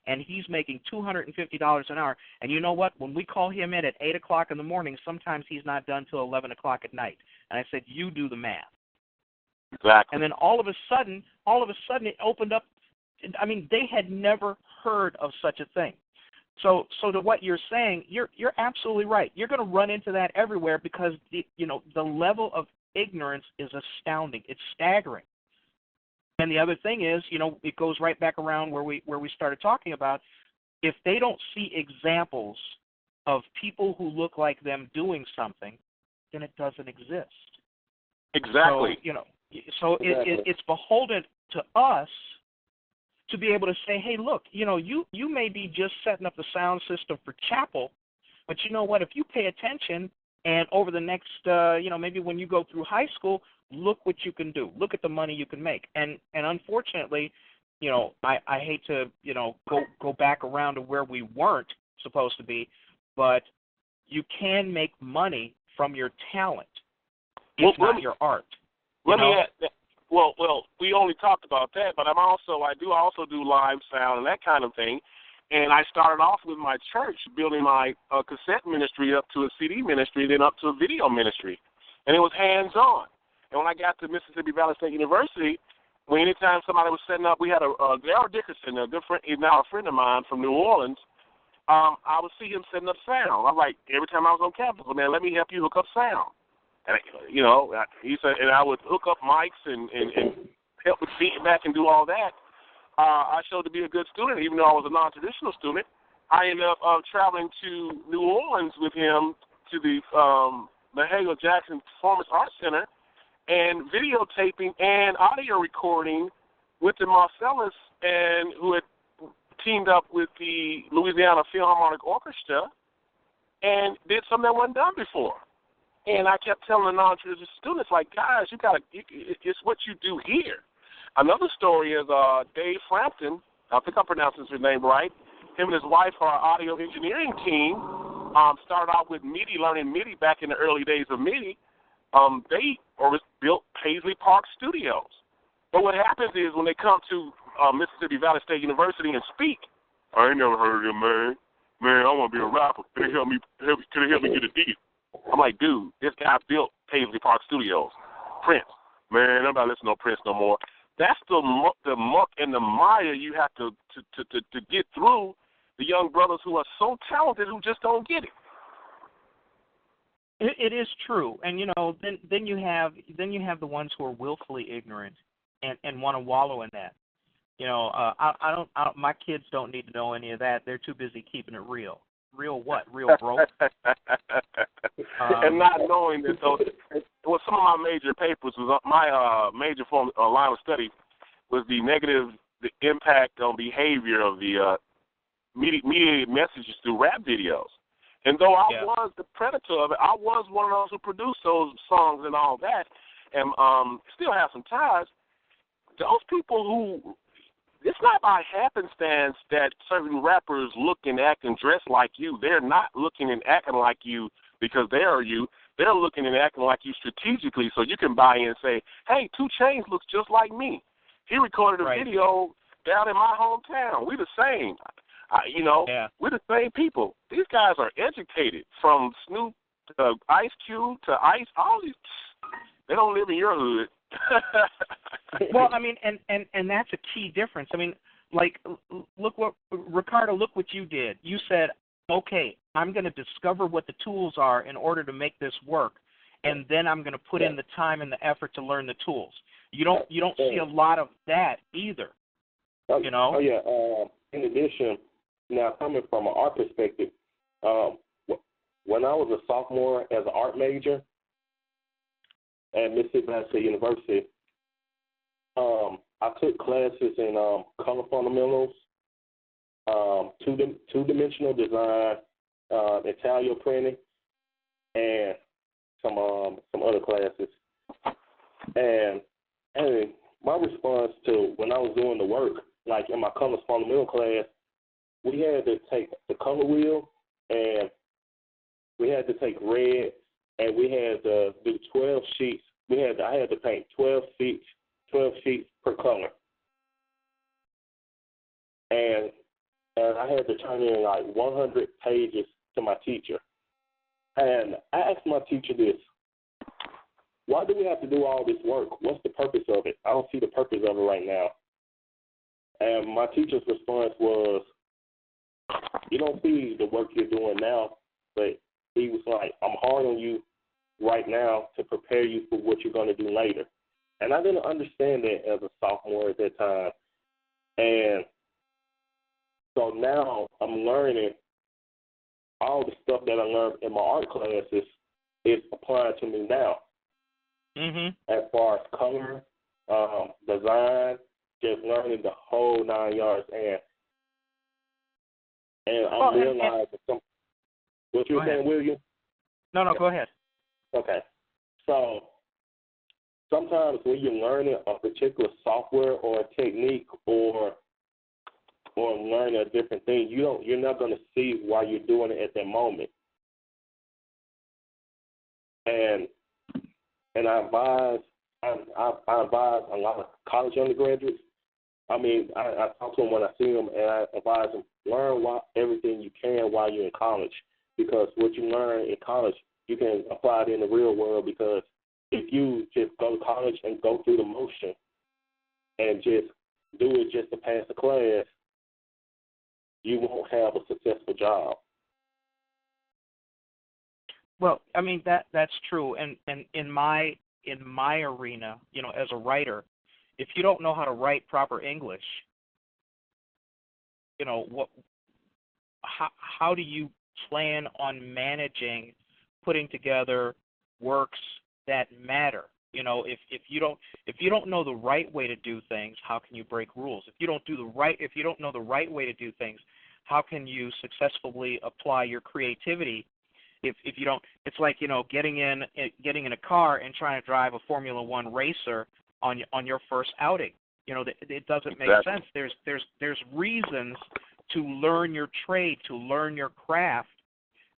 And he's making $250 an hour. And you know what? When we call him in at 8 o'clock in the morning, sometimes he's not done till 11 o'clock at night. And I said, you do the math. Exactly. And then all of a sudden, it opened up. I mean, they had never heard of such a thing. So to what you're saying, you're absolutely right. You're going to run into that everywhere because the level of ignorance is astounding. It's staggering. And the other thing is, it goes right back around where we started talking about. If they don't see examples of people who look like them doing something, then it doesn't exist. Exactly. So, it's beholden to us to be able to say, hey, look, you may be just setting up the sound system for chapel, but you know what? If you pay attention and over the next, maybe when you go through high school, look what you can do. Look at the money you can make. And unfortunately, I hate to, go back around to where we weren't supposed to be, but you can make money from your talent, if not your art. Let me add, well, we only talked about that, but I also do live sound and that kind of thing. And I started off with my church building my cassette ministry up to a CD ministry, then up to a video ministry. And it was hands-on. And when I got to Mississippi Valley State University, anytime somebody was setting up, we had a Darryl Dickerson, a good friend, he's now a friend of mine from New Orleans. I would see him setting up sound. I'm like, every time I was on campus, man, let me help you hook up sound. And, he said, and I would hook up mics and help with feedback and do all that. I showed to be a good student, even though I was a non-traditional student. I ended up traveling to New Orleans with him to the Mahalia Jackson Performance Arts Center and videotaping and audio recording with the Marcellus, and who had teamed up with the Louisiana Philharmonic Orchestra and did something that wasn't done before. And I kept telling the non-traditional students, like, guys, it's what you do here. Another story is Dave Frampton, I think I'm pronouncing his name right. Him and his wife, our audio engineering team, started out with MIDI, learning MIDI back in the early days of MIDI. They built Paisley Park Studios. But what happens is when they come to Mississippi Valley State University and speak, I ain't never heard of them, man. Man, I want to be a rapper. Can they help me get a deal? I'm like, dude, this guy built Paisley Park Studios. Prince. Man, I'm not listening to Prince no more. That's the muck and the mire you have to get through the young brothers who are so talented who just don't get it. It is true, and then you have the ones who are willfully ignorant and want to wallow in that. My kids don't need to know any of that. They're too busy keeping it real. Real what? Real broke. And not knowing that some of my major papers was my major line of study was the impact on behavior of the mediated messages through rap videos. And though I was the predator of it, I was one of those who produced those songs and all that, and still have some ties. Those people who, it's not by happenstance that certain rappers look and act and dress like you. They're not looking and acting like you because they are you. They're looking and acting like you strategically so you can buy in and say, hey, 2 Chainz looks just like me. He recorded a video down in my hometown. We the same. We're the same people. These guys are educated, from Snoop to Ice Cube to Ice. All these, they don't live in your hood. Well, I mean, and that's a key difference. I mean, like, look what you did. You said, okay, I'm going to discover what the tools are in order to make this work, and then I'm going to put in the time and the effort to learn the tools. You don't see a lot of that either. Oh yeah. In addition, now coming from an art perspective, when I was a sophomore as an art major at Mississippi Valley State University, I took classes in color fundamentals, two-dimensional design, intaglio printing, and some other classes. And my response to when I was doing the work, like in my colors fundamental class, we had to take the color wheel and we had to take red and we had to do 12 sheets. I had to paint 12 sheets per color. And I had to turn in like 100 pages to my teacher. And I asked my teacher this: why do we have to do all this work? What's the purpose of it? I don't see the purpose of it right now. And my teacher's response was, you don't see the work you're doing now, but he was like, I'm hard on you right now to prepare you for what you're going to do later. And I didn't understand that as a sophomore at that time. And so now I'm learning all the stuff that I learned in my art classes is applying to me now. As far as color, design, just learning the whole 9 yards. And I'm realizing what you were saying, William? No, go ahead. Okay. So sometimes when you're learning a particular software or a technique or learning a different thing, you're not going to see why you're doing it at that moment. And I advise a lot of college undergraduates. I mean, I talk to them when I see them, and I advise them, learn everything you can while you're in college, because what you learn in college, you can apply it in the real world, because if you just go to college and go through the motion, and just do it just to pass the class, you won't have a successful job. Well, I mean that's true, and in my arena, as a writer, if you don't know how to write proper English, how do you plan on managing putting together works that matter? If you don't know the right way to do things, how can you break rules? If you don't know the right way to do things, how can you successfully apply your creativity? If you don't, it's like getting in a car and trying to drive a Formula One racer on your first outing. It doesn't make sense. There's reasons to learn your trade, to learn your craft,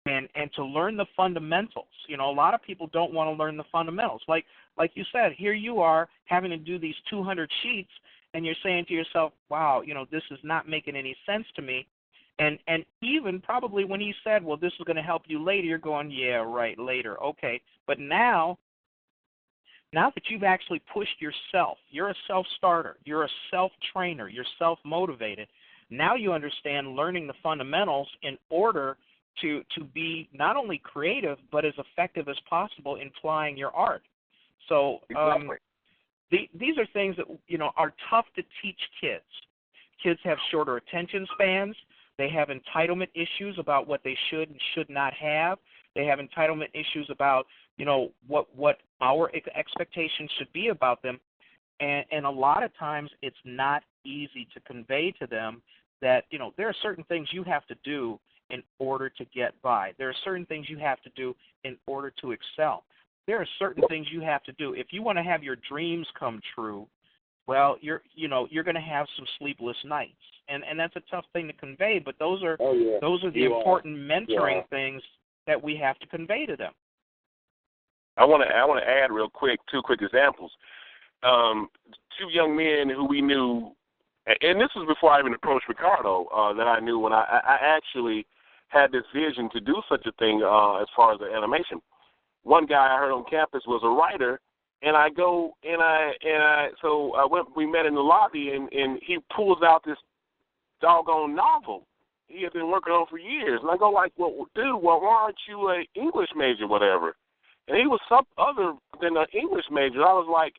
and to learn the fundamentals. A lot of people don't want to learn the fundamentals. Like you said, here you are having to do these 200 sheets, and you're saying to yourself, wow, this is not making any sense to me. And even probably when he said, well, this is going to help you later, you're going, yeah, right, later, okay. But now that you've actually pushed yourself, you're a self-starter, you're a self-trainer, you're self-motivated, now you understand learning the fundamentals in order to be not only creative but as effective as possible in applying your art. So exactly. These are things that are tough to teach kids. Kids have shorter attention spans. They have entitlement issues about what they should and should not have. They have entitlement issues about what our expectations should be about them, and a lot of times it's not easy to convey to them that there are certain things you have to do in order to get by. There are certain things you have to do in order to excel. There are certain things you have to do if you want to have your dreams come true. Well, you're going to have some sleepless nights, and that's a tough thing to convey. But those are the important mentoring things that we have to convey to them. I want to add real quick 2 quick examples. 2 young men who we knew, and this was before I even approached Ricardo, that I knew when I actually had this vision to do such a thing as far as the animation. One guy I heard on campus was a writer. And I go we met in the lobby, and he pulls out this doggone novel he had been working on for years. And I go like, well, dude, why aren't you an English major, whatever? And he was some other than an English major. I was like,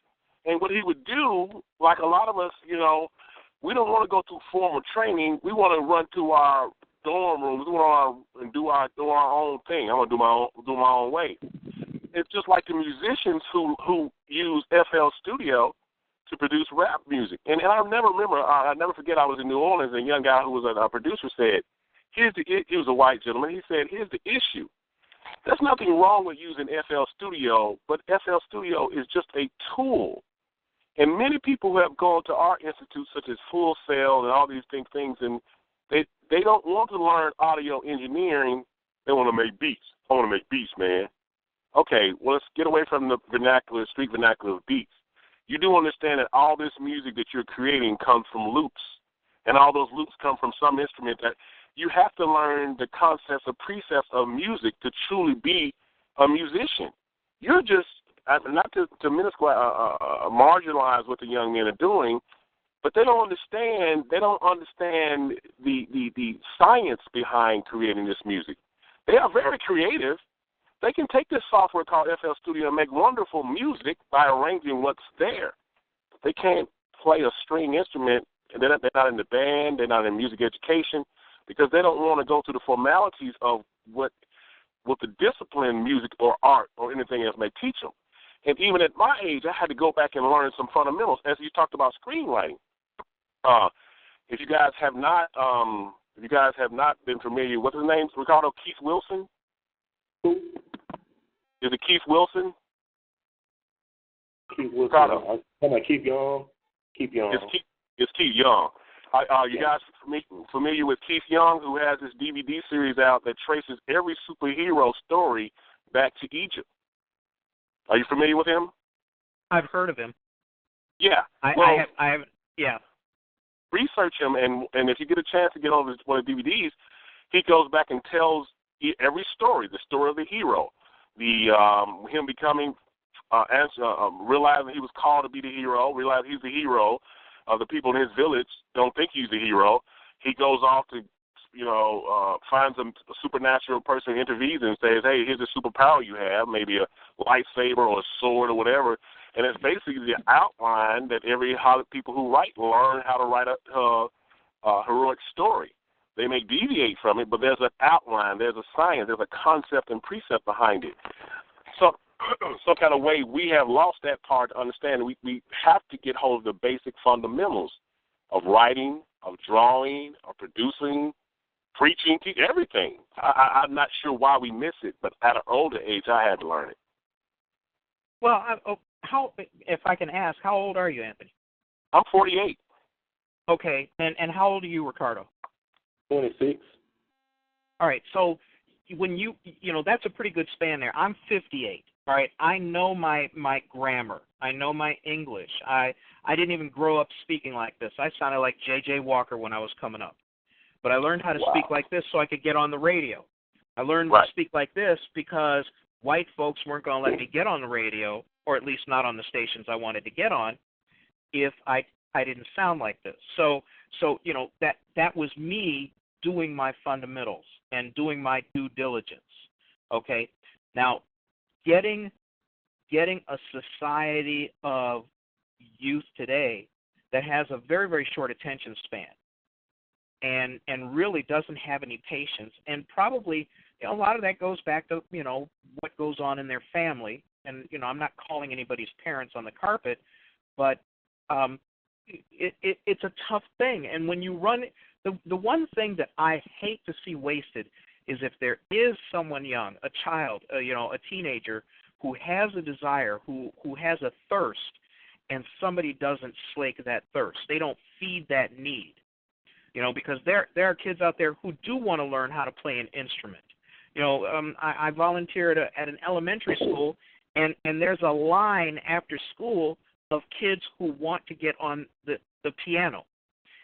and what he would do, like a lot of us, we don't want to go through formal training. We want to run to our dorm rooms. We want to do our own thing. I'm gonna do my own way. It's just like the musicians who use FL Studio to produce rap music. And I never forget, I was in New Orleans, and a young guy who was a producer said, he was a white gentleman, he said, here's the issue. There's nothing wrong with using FL Studio, but FL Studio is just a tool. And many people who have gone to art institutes such as Full Sail and all these things, and they don't want to learn audio engineering. They want to make beats. I want to make beats, man. Okay, well, let's get away from the street vernacular of beats. You do understand that all this music that you're creating comes from loops, and all those loops come from some instrument. That you have to learn the concepts or precepts of music to truly be a musician. You're just, not to marginalize what the young men are doing, but they don't understand. They don't understand the science behind creating this music. They are very creative. They can take this software called FL Studio and make wonderful music by arranging what's there. They can't play a string instrument, and they're not in the band, they're not in music education, because they don't want to go through the formalities of what the discipline, music or art or anything else may teach them. And even at my age, I had to go back and learn some fundamentals. As you talked about screenwriting, if you guys have not been familiar, what's his name? Ricardo Keith Wilson. Is it Keith Wilson? Keith Wilson. Ricardo. Keith Young. Keith Young. It's Keith Young. Are you guys familiar with Keith Young, who has this DVD series out that traces every superhero story back to Egypt? Are you familiar with him? I've heard of him. Yeah. I have. Yeah. Research him, and if you get a chance to get on one of the DVDs, he goes back and tells every story, the story of the hero, him becoming, realizing he was called to be the hero, realizing he's the hero, the people in his village don't think he's a hero. He goes off to, finds a supernatural person, intervenes and says, hey, here's a superpower you have, maybe a lightsaber or a sword or whatever. And it's basically the outline that people who write learn how to write a heroic story. They may deviate from it, but there's an outline, there's a science, there's a concept and precept behind it. So some kind of way we have lost that part to understand. We have to get hold of the basic fundamentals of writing, of drawing, of producing, preaching, everything. I'm not sure why we miss it, but at an older age, I had to learn it. Well, if I can ask, how old are you, Anthony? I'm 48. Okay, and how old are you, Ricardo? 26. All right, so when that's a pretty good span there. I'm 58. All right, I know my grammar. I know my English. I didn't even grow up speaking like this. I sounded like J.J. Walker when I was coming up. But I learned how to speak like this so I could get on the radio. I learned to speak like this because white folks weren't going to let me get on the radio, or at least not on the stations I wanted to get on, if I didn't sound like this. So that was me doing my fundamentals and doing my due diligence. Okay? Now, getting a society of youth today that has a very, very short attention span and really doesn't have any patience, and probably a lot of that goes back to what goes on in their family. And I'm not calling anybody's parents on the carpet, but it's a tough thing. And when you run the one thing that I hate to see wasted is if there is someone young, a child, a teenager who has a desire, who has a thirst, and somebody doesn't slake that thirst. They don't feed that need. Because there are kids out there who do want to learn how to play an instrument. I volunteered at an elementary school, and there's a line after school of kids who want to get on the piano,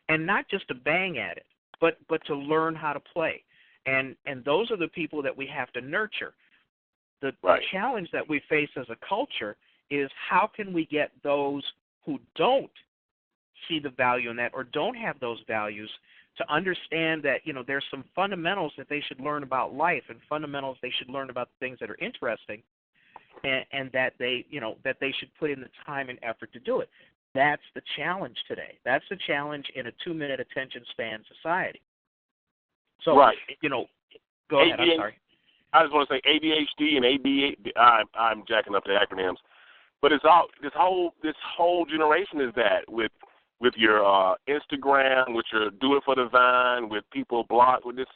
and not just to bang at it, but to learn how to play. And those are the people that we have to nurture. The challenge that we face as a culture is how can we get those who don't see the value in that or don't have those values to understand that there's some fundamentals that they should learn about life and fundamentals they should learn about things that are interesting, and that they should put in the time and effort to do it. That's the challenge today. That's the challenge in a 2-minute attention span society. So go ahead. I'm sorry. I just want to say ADHD and ABA. I'm jacking up the acronyms, but it's all this whole generation is that with your Instagram, with your do it for the Vine, with people blog, with this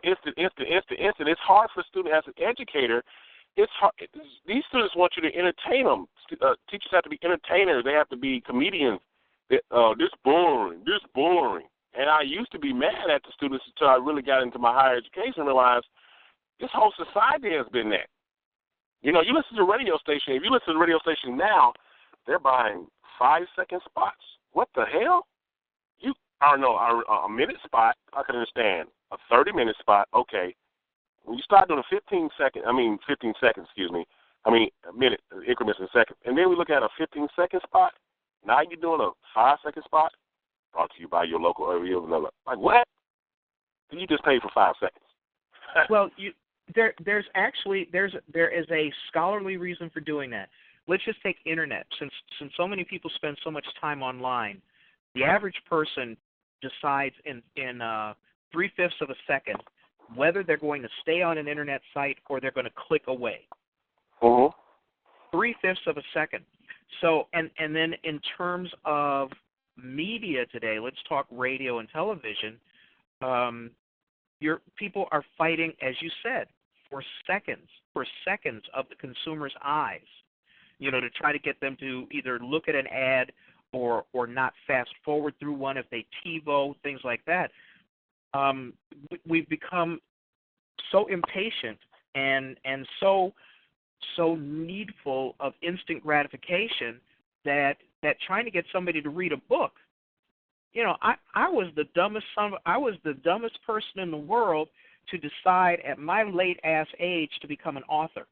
instant. It's hard for students as an educator. It's hard. These students want you to entertain them. Teachers have to be entertainers. They have to be comedians. This boring. And I used to be mad at the students until I really got into my higher education and realized this whole society has been that. You listen to a radio station. If you listen to the radio station now, they're buying 5-second spots. What the hell? A minute spot, I can understand. A 30-minute spot, okay. When you start doing a 15 seconds, a minute increments in seconds, and then we look at a 15-second spot, now you're doing a 5-second spot, brought to you by your local area. Like, what? You just paid for 5 seconds. Well, there is a scholarly reason for doing that. Let's just take internet. Since so many people spend so much time online, the average person decides in 3/5 of a second whether they're going to stay on an internet site or they're going to click away. 3/5 of a second. So, and then in terms of media today, let's talk radio and television. Your people are fighting, as you said, for seconds of the consumer's eyes. To try to get them to either look at an ad or not fast forward through one if they TiVo, things like that. We've become so impatient and so needful of instant gratification that trying to get somebody to read a book. I was the dumbest person in the world to decide at my late ass age to become an author.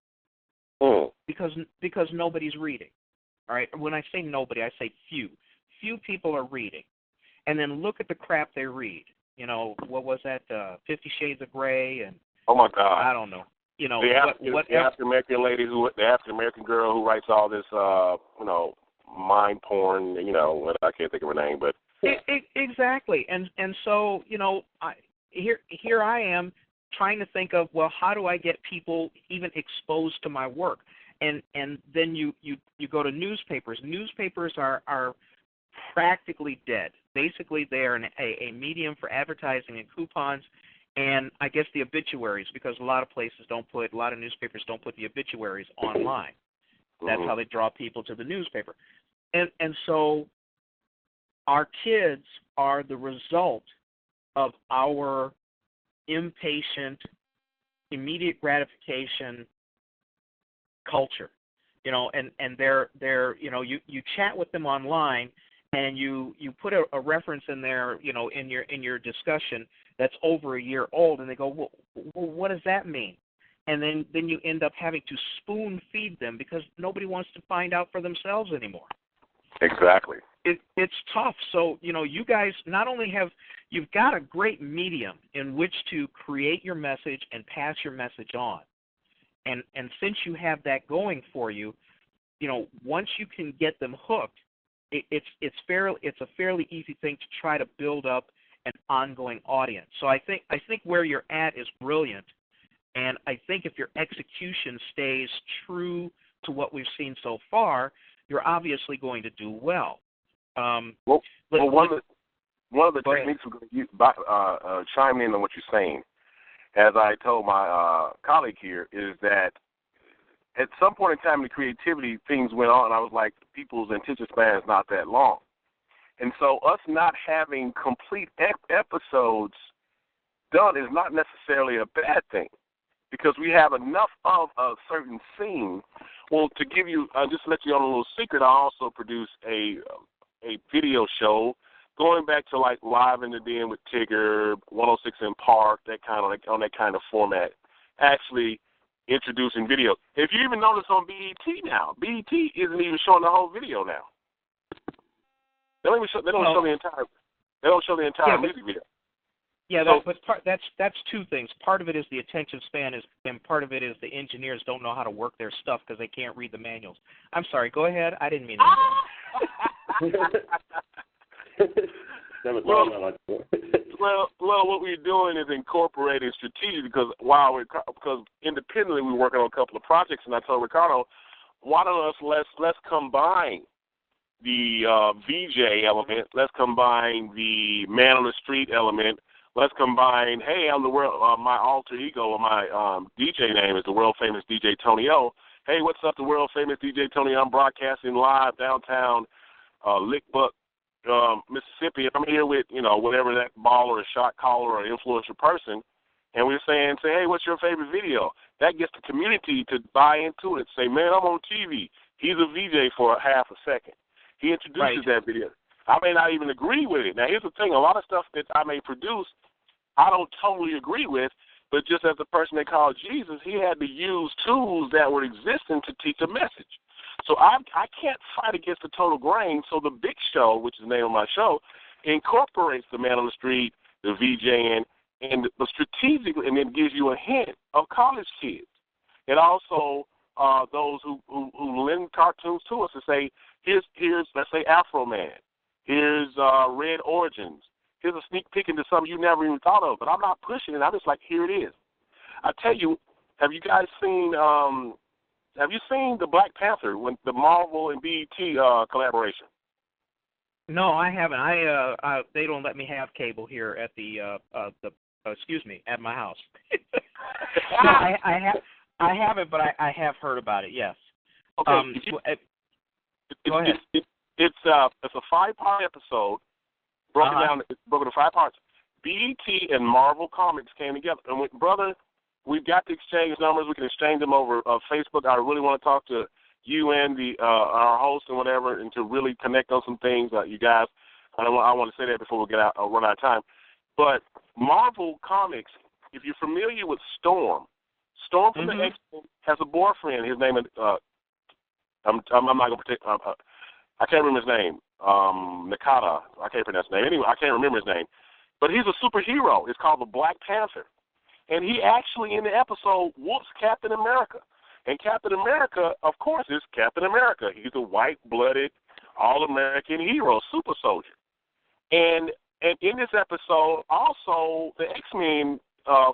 Because nobody's reading. All right. When I say nobody, I say few few people are reading, and then look at the crap they read. What was that? 50 Shades of Grey and oh my God, I don't know. The African American lady the African American girl who writes all this, mind porn. I can't think of her name, but exactly. And so here I am trying to think of, well, how do I get people even exposed to my work? And then you go to newspapers. Newspapers are practically dead. Basically, they are a medium for advertising and coupons, and I guess the obituaries, because a lot of newspapers don't put the obituaries online. That's how they draw people to the newspaper. And so our kids are the result of our impatient, immediate gratification culture. And they're you chat with them online, and you put a reference in there, in your discussion that's over a year old, and they go, well, what does that mean? And then you end up having to spoon feed them because nobody wants to find out for themselves anymore. Exactly. It's tough. So, you guys not only you've got a great medium in which to create your message and pass your message on. And since you have that going for you, once you can get them hooked, it's a fairly easy thing to try to build up an ongoing audience. So I think where you're at is brilliant, and I think if your execution stays true to what we've seen so far, you're obviously going to do well. One of the techniques we're going to use, chime in on what you're saying, as I told my colleague here, is that at some point in time in the creativity, things went on, and I was like, people's attention span is not that long. And so us not having complete episodes done is not necessarily a bad thing, because we have enough of a certain scene. Well, to give you, just to let you on a little secret, I also produce a video show going back to like Live in the Den with Tigger, 106 in Park, on that kind of format, actually introducing video. If you even notice on BET now, BET isn't even showing the whole video now. They don't show the entire music video. Yeah, but that's two things. Part of it is the attention span, and part of it is the engineers don't know how to work their stuff because they can't read the manuals. I'm sorry. Go ahead. I didn't mean that. Well, what we're doing is incorporating strategy because independently we're working on a couple of projects, and I told Ricardo, why don't let's combine the VJ element, let's combine the man on the street element, let's combine, hey, I'm the world, my alter ego, or my DJ name is the world famous DJ Tony O. Hey, what's up, the world famous DJ Tony? I'm broadcasting live downtown Lickbuck, Mississippi. I'm here with, whatever that baller or shot caller or influencer person, and we're saying, hey, what's your favorite video? That gets the community to buy into it. Say, man, I'm on TV. He's a VJ for a half a second. He introduces that video. I may not even agree with it. Now, here's the thing. A lot of stuff that I may produce, I don't totally agree with, but just as the person they call Jesus, he had to use tools that were existing to teach a message. So I can't fight against the total grain. So the Big Show, which is the name of my show, incorporates the man on the street, the VJing, and strategically, and then gives you a hint of college kids. And also those who lend cartoons to us to say, here's let's say Afro Man. Here's Red Origins. Here's a sneak peek into something you never even thought of. But I'm not pushing it. I'm just like, here it is. I tell you, have you guys seen the Black Panther, when the Marvel and BET collaboration? No, I haven't. They don't let me have cable here at at my house. No, I haven't, but I have heard about it. Yes. Okay. Go ahead. It's a 5-part episode, broken into 5 parts. BET and Marvel Comics came together, and brother, we've got to exchange numbers. We can exchange them over Facebook. I really want to talk to you and our host and whatever, and to really connect on some things. You guys, I want to say that before we run out of time. But Marvel Comics, if you're familiar with Storm from the X-Men has a boyfriend. His name is I'm not going to protect. I can't remember his name. Nakata. I can't pronounce his name. Anyway, I can't remember his name. But he's a superhero. It's called the Black Panther. And he actually, in the episode, whoops Captain America. And Captain America, of course, is Captain America. He's a white-blooded, all-American hero, super soldier. And in this episode, also, the X-Men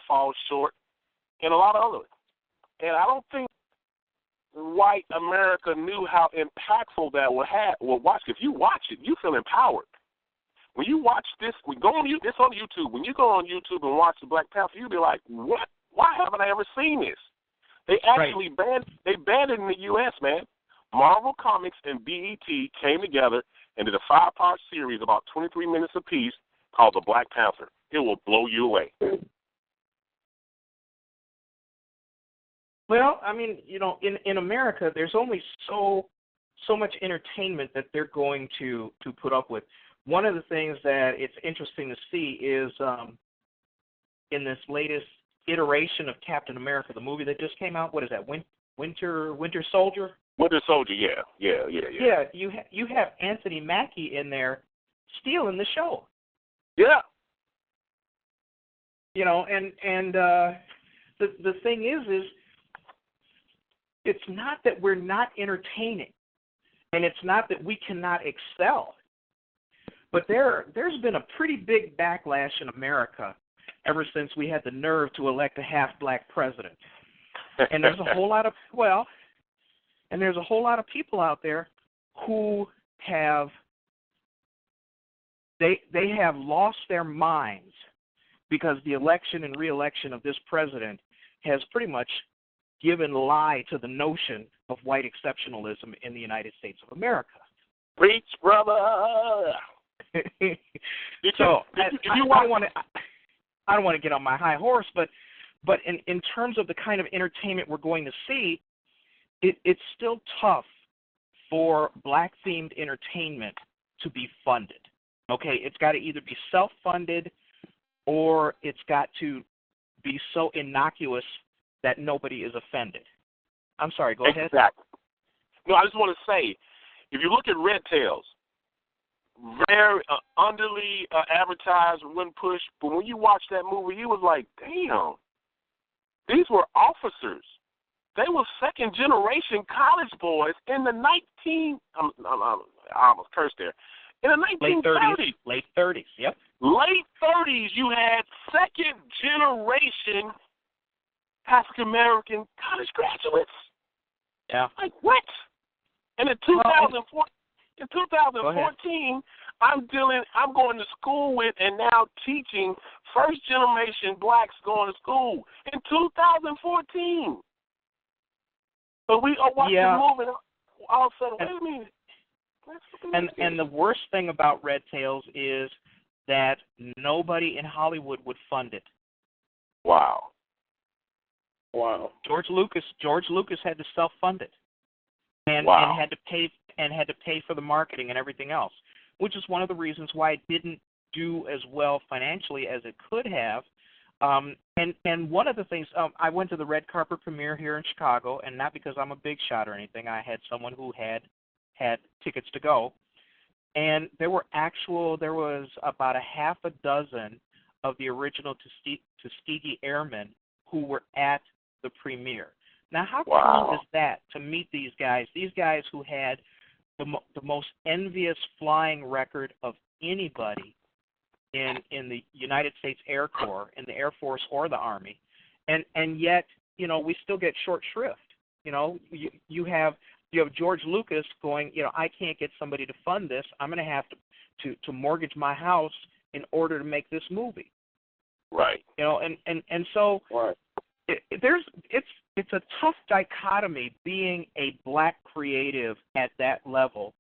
falls short and a lot of others. And I don't think white America knew how impactful that would have. Well, watch. If you watch it, you feel empowered. When you watch this, it's on YouTube. When you go on YouTube and watch the Black Panther, you'll be like, what? Why haven't I ever seen this? They actually banned it in the U.S., man. Marvel Comics and BET came together and did a 5-part series about 23 minutes apiece called The Black Panther. It will blow you away. Well, I mean, in America, there's only so much entertainment that they're going to put up with. One of the things that it's interesting to see is in this latest iteration of Captain America, the movie that just came out. What is that? Winter Soldier. Winter Soldier, yeah. Yeah, you have Anthony Mackie in there stealing the show. Yeah. And the thing is it's not that we're not entertaining, and it's not that we cannot excel. But there's been a pretty big backlash in America ever since we had the nerve to elect a half-black president. And there's a whole lot of people out there who have they have lost their minds because the election and re-election of this president has pretty much given lie to the notion of white exceptionalism in the United States of America. Preach, brother. So I don't want to get on my high horse, but in terms of the kind of entertainment we're going to see, it's still tough for black-themed entertainment to be funded. Okay, it's got to either be self-funded or it's got to be so innocuous that nobody is offended. I'm sorry, go ahead. Exactly. No, I just want to say, if you look at Red Tails, very underly advertised, wouldn't push, but when you watch that movie, you was like, damn, these were officers. They were second-generation college boys in the I almost cursed there. In the 1930s. Late 30s, yep. Late 30s, you had second-generation African-American college graduates. Yeah. Like, what? And in 2014, I'm going to school with and now teaching first-generation blacks going to school in 2014. But we are watching the movie, and all of a sudden, wait a minute. And the worst thing about Red Tails is that nobody in Hollywood would fund it. Wow. George Lucas had to self-fund it, and had to pay for the marketing and everything else, which is one of the reasons why it didn't do as well financially as it could have. And one of the things, I went to the red carpet premiere here in Chicago, and not because I'm a big shot or anything. I had someone who had tickets to go, and there was about a half a dozen of the original Tuskegee Airmen who were at the premiere. Now, how cool is that to meet these guys who had the most envious flying record of anybody in the United States Air Corps, in the Air Force or the Army, and yet, we still get short shrift. You have George Lucas going, I can't get somebody to fund this. I'm going to have to mortgage my house in order to make this movie. Right. And so right. It's a tough dichotomy being a black creative at that level,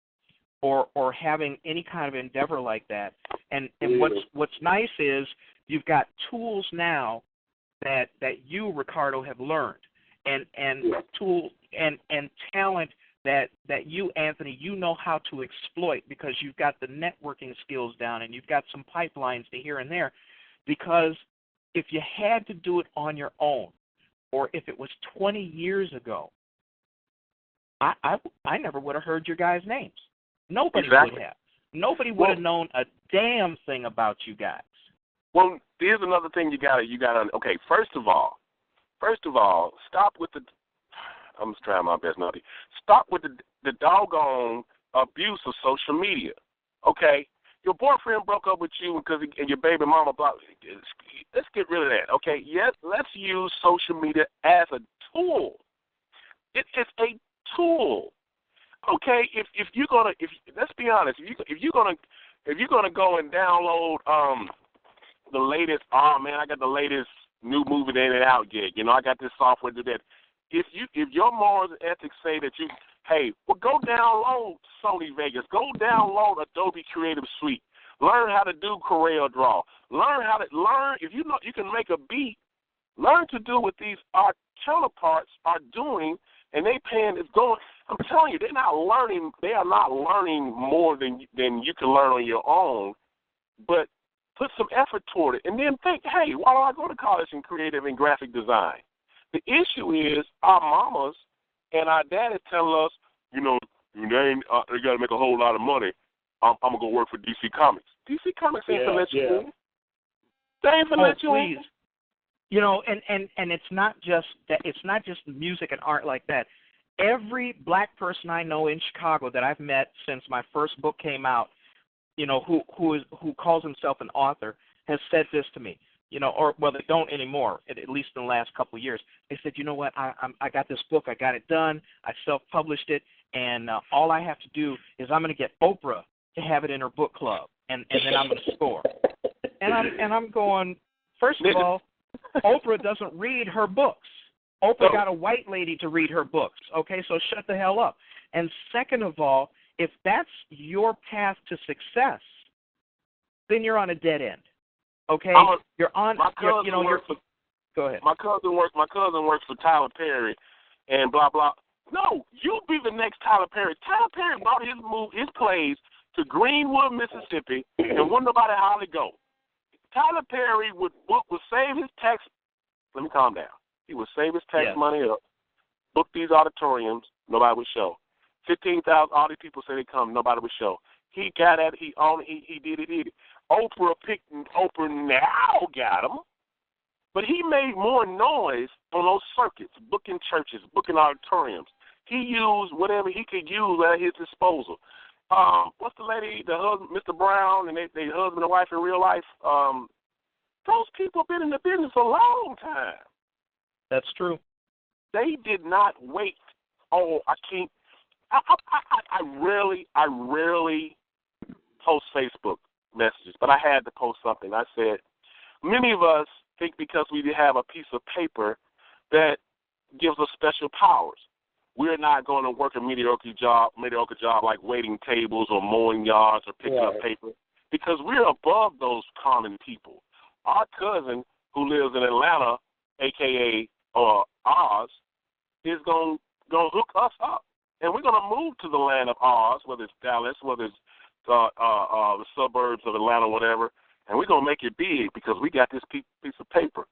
or having any kind of endeavor like that. And what's nice is you've got tools now that you, Ricardo, have learned, and tool and talent that you, Anthony, know how to exploit, because you've got the networking skills down and you've got some pipelines to here and there. Because if you had to do it on your own, or if it was 20 years ago, I never would have heard your guys' names. Nobody exactly. would have. Nobody would have known a damn thing about you guys. Well, here's another thing you gotta. Okay, first of all, stop with the. I'm just trying my best not to. Stop with the doggone abuse of social media. Okay, your boyfriend broke up with you because and your baby mama blocked. Let's get rid of that. Okay, yes, let's use social media as a tool. It's a tool. Okay, if let's be honest, if you're gonna go and download the latest, oh man, I got the latest new movie that ain't out yet. You know, I got this software to do that. If your morals and ethics say that go download Sony Vegas, go download Adobe Creative Suite, learn how to do Corel Draw, learn if you know you can make a beat, learn to do what our counterparts are doing, and they paying is going. I'm telling you, they are not learning more than you can learn on your own, but put some effort toward it, and then think, hey, why don't I go to college in creative and graphic design? The issue is our mamas and our daddies telling us, you know, they got to make a whole lot of money. I'm going to go work for DC Comics. DC Comics ain't going to let you in. They ain't going to let you in. You know, and it's not just that. It's not just music and art like that. Every black person I know in Chicago that I've met since my first book came out, you know, who calls himself an author, has said this to me. You know, they don't anymore. At least in the last couple of years, they said, you know what? I got this book. I got it done. I self-published it, and all I have to do is I'm going to get Oprah to have it in her book club, and then I'm going to score. And I'm going. First of all, Oprah doesn't read her books. Oprah got a white lady to read her books. Okay, so shut the hell up. And second of all, if that's your path to success, then you're on a dead end. Okay, you're on. Go ahead. My cousin works for Tyler Perry, and blah blah. No, you'll be the next Tyler Perry. Tyler Perry brought his plays to Greenwood, Mississippi, and wouldn't nobody hardly go. Tyler Perry would save his tax. Let me calm down. He would save his tax money up, book these auditoriums, nobody would show. 15,000, all these people say they come, nobody would show. He got at it, he did it. Oprah now got him, but he made more noise on those circuits, booking churches, booking auditoriums. He used whatever he could use at his disposal. What's the lady, the husband, Mr. Brown, and they husband and wife in real life? Those people have been in the business a long time. That's true. They did not wait. Oh, I can't. I rarely post Facebook messages, but I had to post something. I said, many of us think because we have a piece of paper that gives us special powers. We're not going to work a mediocre job like waiting tables or mowing yards or picking up paper, because we're above those common people. Our cousin who lives in Atlanta, a.k.a. Oz, is going to hook us up. And we're going to move to the land of Oz, whether it's Dallas, whether it's the suburbs of Atlanta, whatever, and we're going to make it big because we got this piece of paper,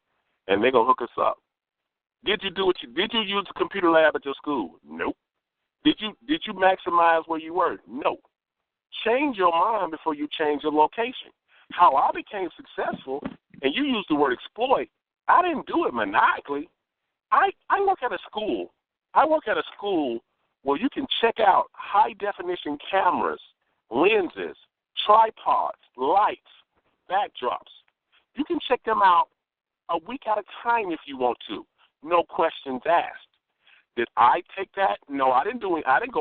and they're going to hook us up. Did you use the computer lab at your school? Nope. Did you maximize where you were? No. Change your mind before you change your location. How I became successful, and you used the word exploit, I didn't do it maniacally. I work at a school. I work at a school where you can check out high-definition cameras, lenses, tripods, lights, backdrops. You can check them out a week at a time if you want to. No questions asked. Did I take that? No, I didn't go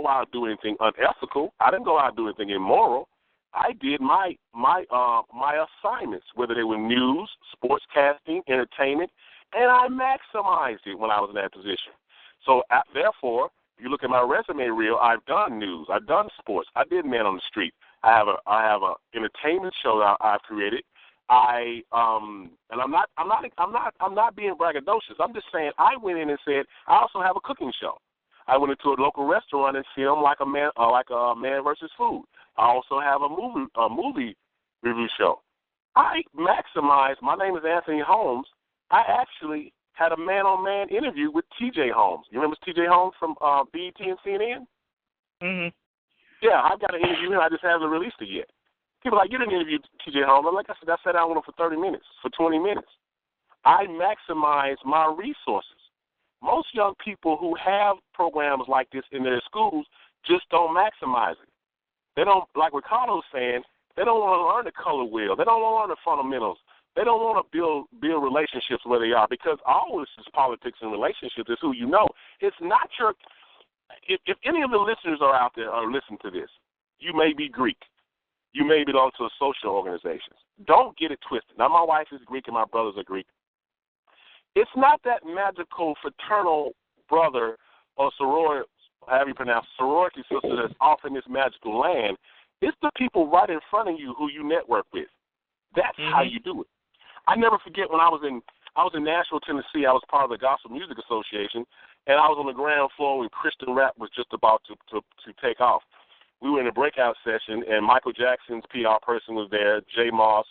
out and do anything unethical. I didn't go out and do anything immoral. I did my assignments, whether they were news, sportscasting, entertainment, and I maximized it when I was in that position. So, therefore, if you look at my resume reel, I've done news, I've done sports, I did Man on the Street. I have a entertainment show that I've created. And I'm not being braggadocious. I'm just saying I went in and said I also have a cooking show. I went into a local restaurant and filmed like a man versus food. I also have a movie review show. I maximized. My name is Anthony Holmes. I actually had a man-on-man interview with T.J. Holmes. You remember T.J. Holmes from BET and CNN? Mm-hmm. Yeah, I've got an interview and I just haven't released it yet. People are like, you didn't interview TJ Holmes. Like I said, I sat down with him for 30 minutes, for 20 minutes. I maximize my resources. Most young people who have programs like this in their schools just don't maximize it. They don't, like Ricardo's saying, they don't want to learn the color wheel. They don't want to learn the fundamentals. They don't want to build relationships where they are, because all this is politics and relationships. It's who you know. It's not your – if any of the listeners are out there or listen to this, you may be Greek. You may belong to a social organization. Don't get it twisted. Now, my wife is Greek and my brothers are Greek. It's not that magical fraternal brother or sorority, however you pronounce it, sorority sister that's off in this magical land. It's the people right in front of you who you network with. That's how you do it. I never forget when I was in Nashville, Tennessee. I was part of the Gospel Music Association, and I was on the ground floor when Christian rap was just about to take off. We were in a breakout session, and Michael Jackson's PR person was there, Jay Moss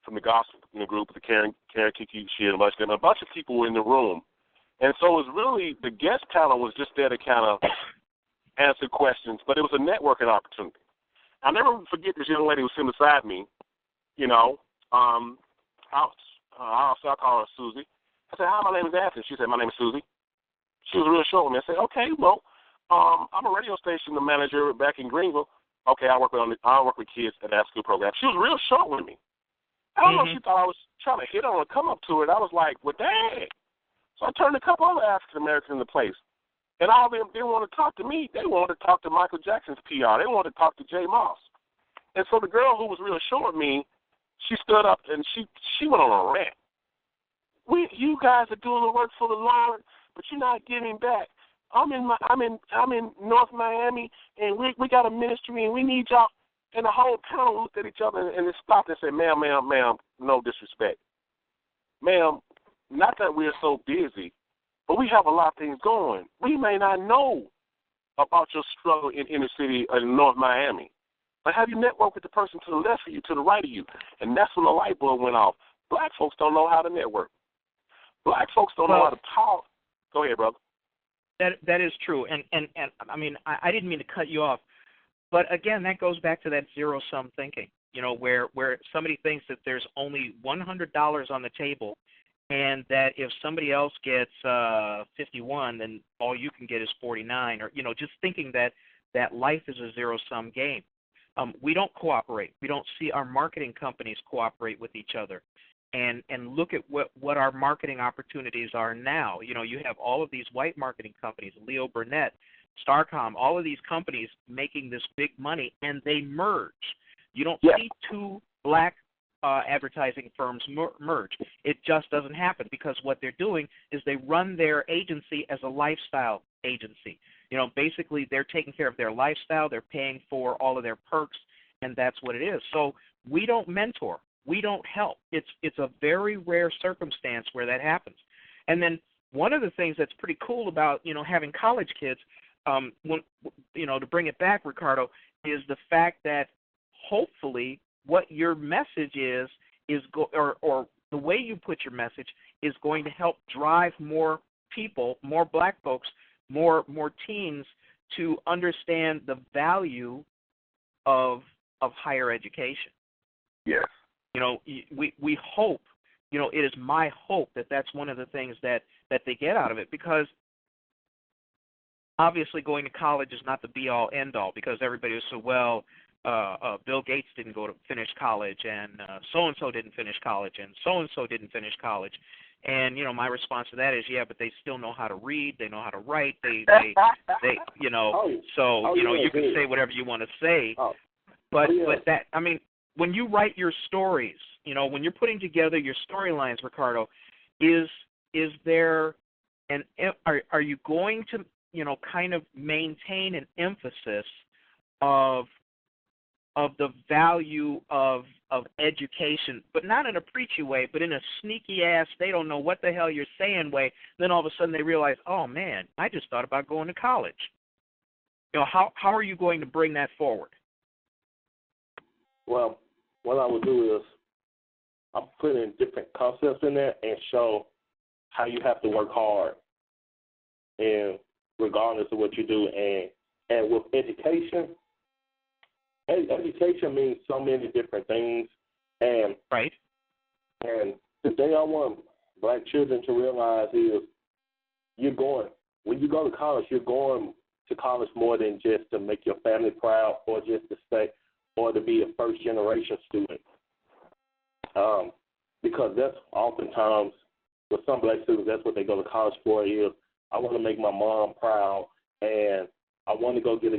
from the gospel group, the Karen Kiki, she and a bunch of people were in the room. And so it was really, the guest panel was just there to kind of answer questions, but it was a networking opportunity. I'll never forget this young lady who was sitting beside me, you know. I'll call her Susie. I said, hi, my name is Anthony. She said, my name is Susie. She was real short with me. I said, okay, well, I'm a radio station manager back in Greenville. Okay, I work with kids at that school program. She was real short with me. I don't know if she thought I was trying to hit on her, come up to her, and I was like, well, dang. So I turned a couple other African-Americans into place. And all of them didn't want to talk to me. They wanted to talk to Michael Jackson's PR. They wanted to talk to Jay Moss. And so the girl who was real short of me, she stood up and she went on a rant. You guys are doing the work for the Lord, but you're not giving back. I'm in North Miami, and we got a ministry, and we need y'all. And the whole panel looked at each other and they stopped and said, ma'am, no disrespect. Ma'am, not that we're so busy, but we have a lot of things going. We may not know about your struggle in inner city in North Miami, but have you networked with the person to the left of you, to the right of you? And that's when the light bulb went off. Black folks don't know how to network. Black folks don't know how to talk. Go ahead, brother. That is true. And I mean, I didn't mean to cut you off. But again, that goes back to that zero-sum thinking, you know, where somebody thinks that there's only $100 on the table, and that if somebody else gets 51, then all you can get is 49, or, you know, just thinking that life is a zero-sum game. We don't cooperate. We don't see our marketing companies cooperate with each other, and look at what our marketing opportunities are now. You know, you have all of these white marketing companies, Leo Burnett, Starcom, all of these companies making this big money, and they merge. You don't see two black advertising firms merge. It just doesn't happen, because what they're doing is they run their agency as a lifestyle agency. You know, basically they're taking care of their lifestyle, they're paying for all of their perks, and that's what it is. So we don't mentor. We don't help. It's a very rare circumstance where that happens. And then one of the things that's pretty cool about, you know, having college kids, when, you know, to bring it back, Ricardo, is the fact that hopefully what your message is or the way you put your message is going to help drive more people, more black folks, more teens to understand the value of higher education. Yes. You know, we hope, you know, it is my hope that that's one of the things that they get out of it, because obviously going to college is not the be-all, end-all, because everybody is so, well, Bill Gates didn't go to finish college, and so-and-so didn't finish college, and so-and-so didn't finish college. And, you know, my response to that is, yeah, but they still know how to read, they know how to write, they you know, you can say whatever you want to say. But that, I mean, when you write your stories, you know, when you're putting together your storylines, Ricardo, is there are you going to, you know, kind of maintain an emphasis of the value of education, but not in a preachy way, but in a sneaky ass, they don't know what the hell you're saying way. Then all of a sudden they realize, oh man, I just thought about going to college. You know, how are you going to bring that forward? Well, what I would do is I'm putting different concepts in there and show how you have to work hard, and regardless of what you do, and with education, education means so many different things, and right. And the thing I want black children to realize is when you go to college, you're going to college more than just to make your family proud or just to stay or to be a first-generation student. Because that's oftentimes, with some black students, that's what they go to college for is, I want to make my mom proud and I want to go get a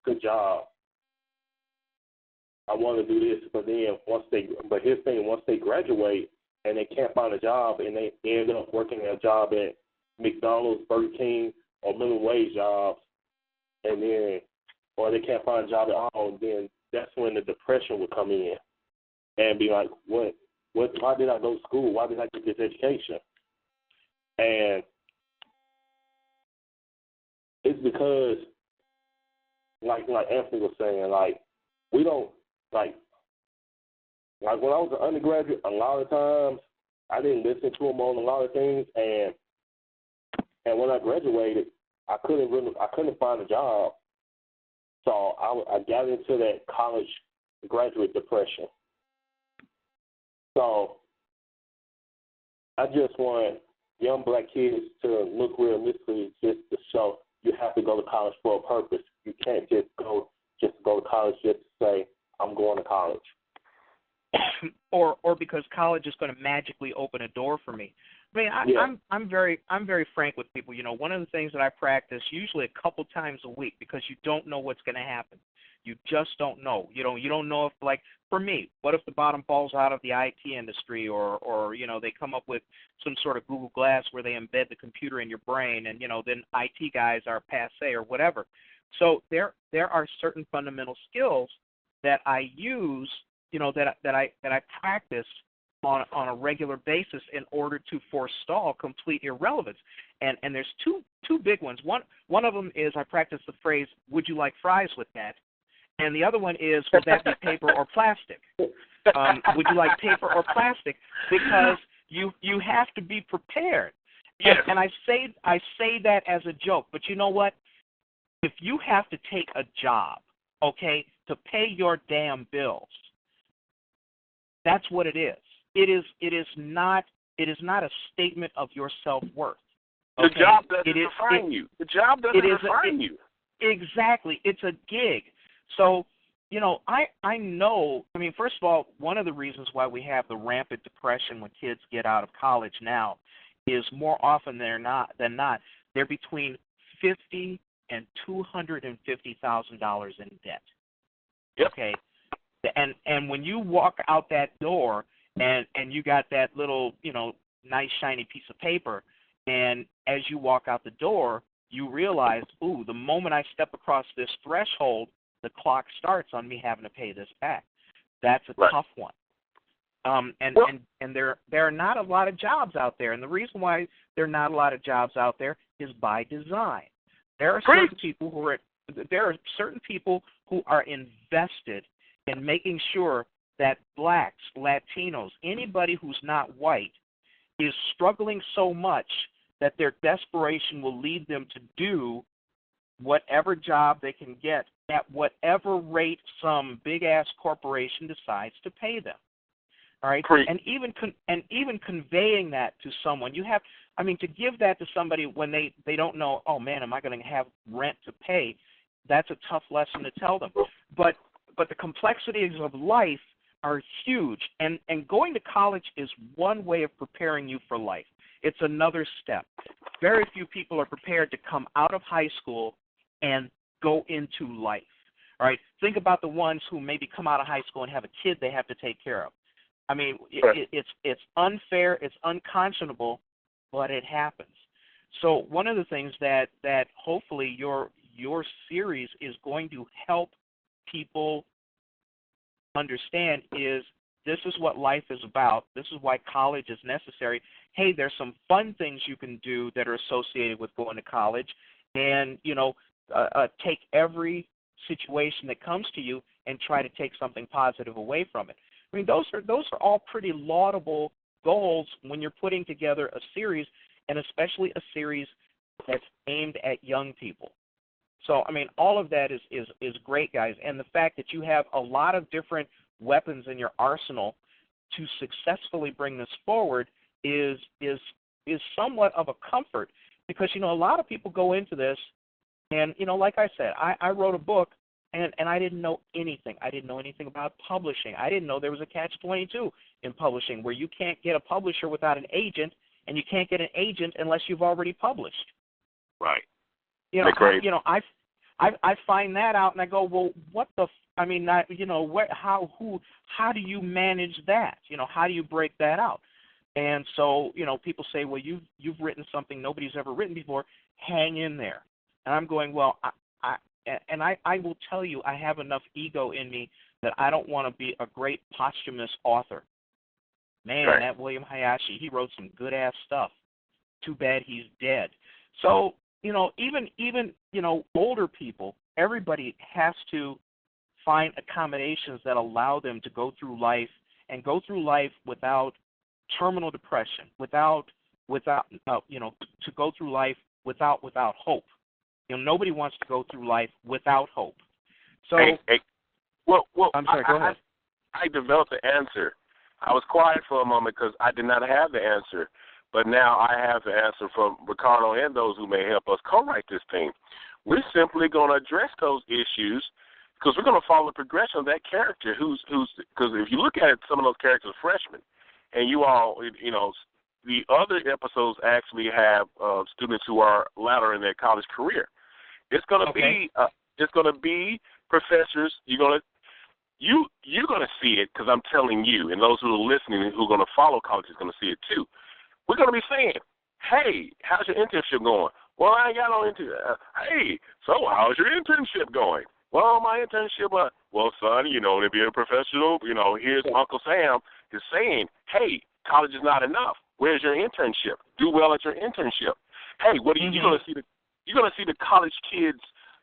good job. I want to do this, but then once they graduate and they can't find a job and they end up working a job at McDonald's, Burger King, or minimum wage jobs, or they can't find a job at all, then that's when the depression would come in and be like, why did I go to school? Why did I get this education? And it's because, like Anthony was saying, like, we don't, like when I was an undergraduate, a lot of times I didn't listen to them on a lot of things, and when I graduated, I couldn't find a job, so I got into that college graduate depression. So I just want young black kids to look realistically, just to show you have to go to college for a purpose. You can't just go to college just to say, I'm going to college. or because college is going to magically open a door for me. I mean, I'm very frank with people. You know, one of the things that I practice usually a couple times a week, because you don't know what's going to happen. You just don't know. You don't know if, like, for me, what if the bottom falls out of the IT industry, or you know, they come up with some sort of Google Glass where they embed the computer in your brain, and you know, then IT guys are passé or whatever. So there are certain fundamental skills that I use, you know, that I practice on a regular basis in order to forestall complete irrelevance. And there's two big ones. One of them is I practice the phrase, "Would you like fries with that?" And the other one is, "Would that be paper or plastic?" Would you like paper or plastic? Because you have to be prepared. Yes. And I say that as a joke, but you know what? If you have to take a job, okay, to pay your damn bills, that's what it is. It is not a statement of your self-worth. Okay? The job doesn't define you. The job doesn't define you. Exactly. It's a gig. So, you know, I know, I mean, first of all, one of the reasons why we have the rampant depression when kids get out of college now is more often than not, they're between $50,000 and $250,000 in debt. Yep. Okay? And when you walk out that door and you got that little, you know, nice shiny piece of paper, and as you walk out the door, you realize, ooh, the moment I step across this threshold, the clock starts on me having to pay this back. That's a tough one. And there are not a lot of jobs out there, and the reason why there are not a lot of jobs out there is by design. There are certain people who are invested in making sure that blacks, Latinos, anybody who's not white is struggling so much that their desperation will lead them to do whatever job they can get at whatever rate some big-ass corporation decides to pay them. All right? And even conveying that to someone, to give that to somebody when they don't know, oh, man, am I going to have rent to pay? That's a tough lesson to tell them. But the complexities of life are huge, and going to college is one way of preparing you for life. It's another step. Very few people are prepared to come out of high school and go into life. All right? Think about the ones who maybe come out of high school and have a kid they have to take care of. I mean, it's unfair, it's unconscionable, but it happens. So one of the things that hopefully your series is going to help people understand is this is what life is about. This is why college is necessary. Hey, there's some fun things you can do that are associated with going to college, and take every situation that comes to you and try to take something positive away from it. I mean, those are all pretty laudable goals when you're putting together a series, and especially a series that's aimed at young people. So, I mean, all of that is great, guys. And the fact that you have a lot of different weapons in your arsenal to successfully bring this forward is somewhat of a comfort, because, you know, a lot of people go into this and, you know, like I said, I wrote a book and I didn't know anything. I didn't know anything about publishing. I didn't know there was a catch-22 in publishing where you can't get a publisher without an agent, and you can't get an agent unless you've already published. Right. You know, I find that out and I go, well, what the? I mean, you know, how do you manage that? You know, how do you break that out? And so, you know, people say, well, you've written something nobody's ever written before. Hang in there. And I'm going, well, I will tell you, I have enough ego in me that I don't want to be a great posthumous author. Man, right. That William Hayashi, he wrote some good-ass stuff. Too bad he's dead. So, you know, even you know, older people, everybody has to find accommodations that allow them to go through life without terminal depression, without you know, to go through life without hope. You know, nobody wants to go through life without hope. So, well, I'm sorry. Go ahead. I developed the answer. I was quiet for a moment because I did not have the answer, but now I have the answer from Ricardo and those who may help us co-write this thing. We're simply going to address those issues because we're going to follow the progression of that character. Because if you look at it, some of those characters are freshmen, and you all, you know, the other episodes actually have students who are later in their college career. It's going to be professors. You're going to see it because I'm telling you, and those who are listening and who are going to follow college is going to see it too. We're going to be saying, hey, how's your internship going? Well, I ain't got no internship. Hey, so how's your internship going? Well, my internship, well, son, you know, to be a professional, you know, here's Uncle Sam is saying, hey, college is not enough. Where's your internship? Do well at your internship. Hey, what are you going to see? You're going to see the college kids'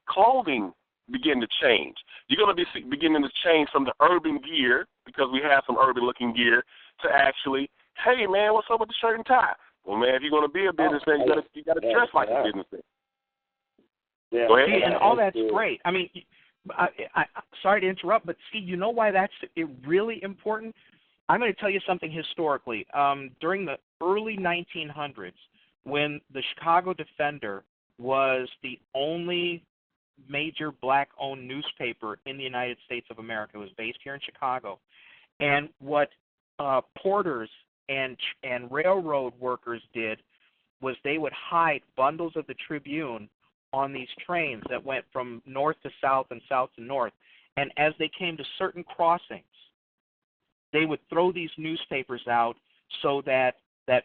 clothing begin to change. You're going to be beginning to change from the urban gear, because we have some urban-looking gear, to actually, hey, man, what's up with the shirt and tie? Well, man, if you're going to be a businessman, you got to dress like a businessman. Yeah. Go ahead. See, and all that's great. I mean, I sorry to interrupt, but see, you know why that's really important? I'm going to tell you something historically. During the early 1900s, when the Chicago Defender was the only major black-owned newspaper in the United States of America, it was based here in Chicago, and what porters and railroad workers did was they would hide bundles of the Tribune on these trains that went from north to south and south to north, and as they came to certain crossings, they would throw these newspapers out so that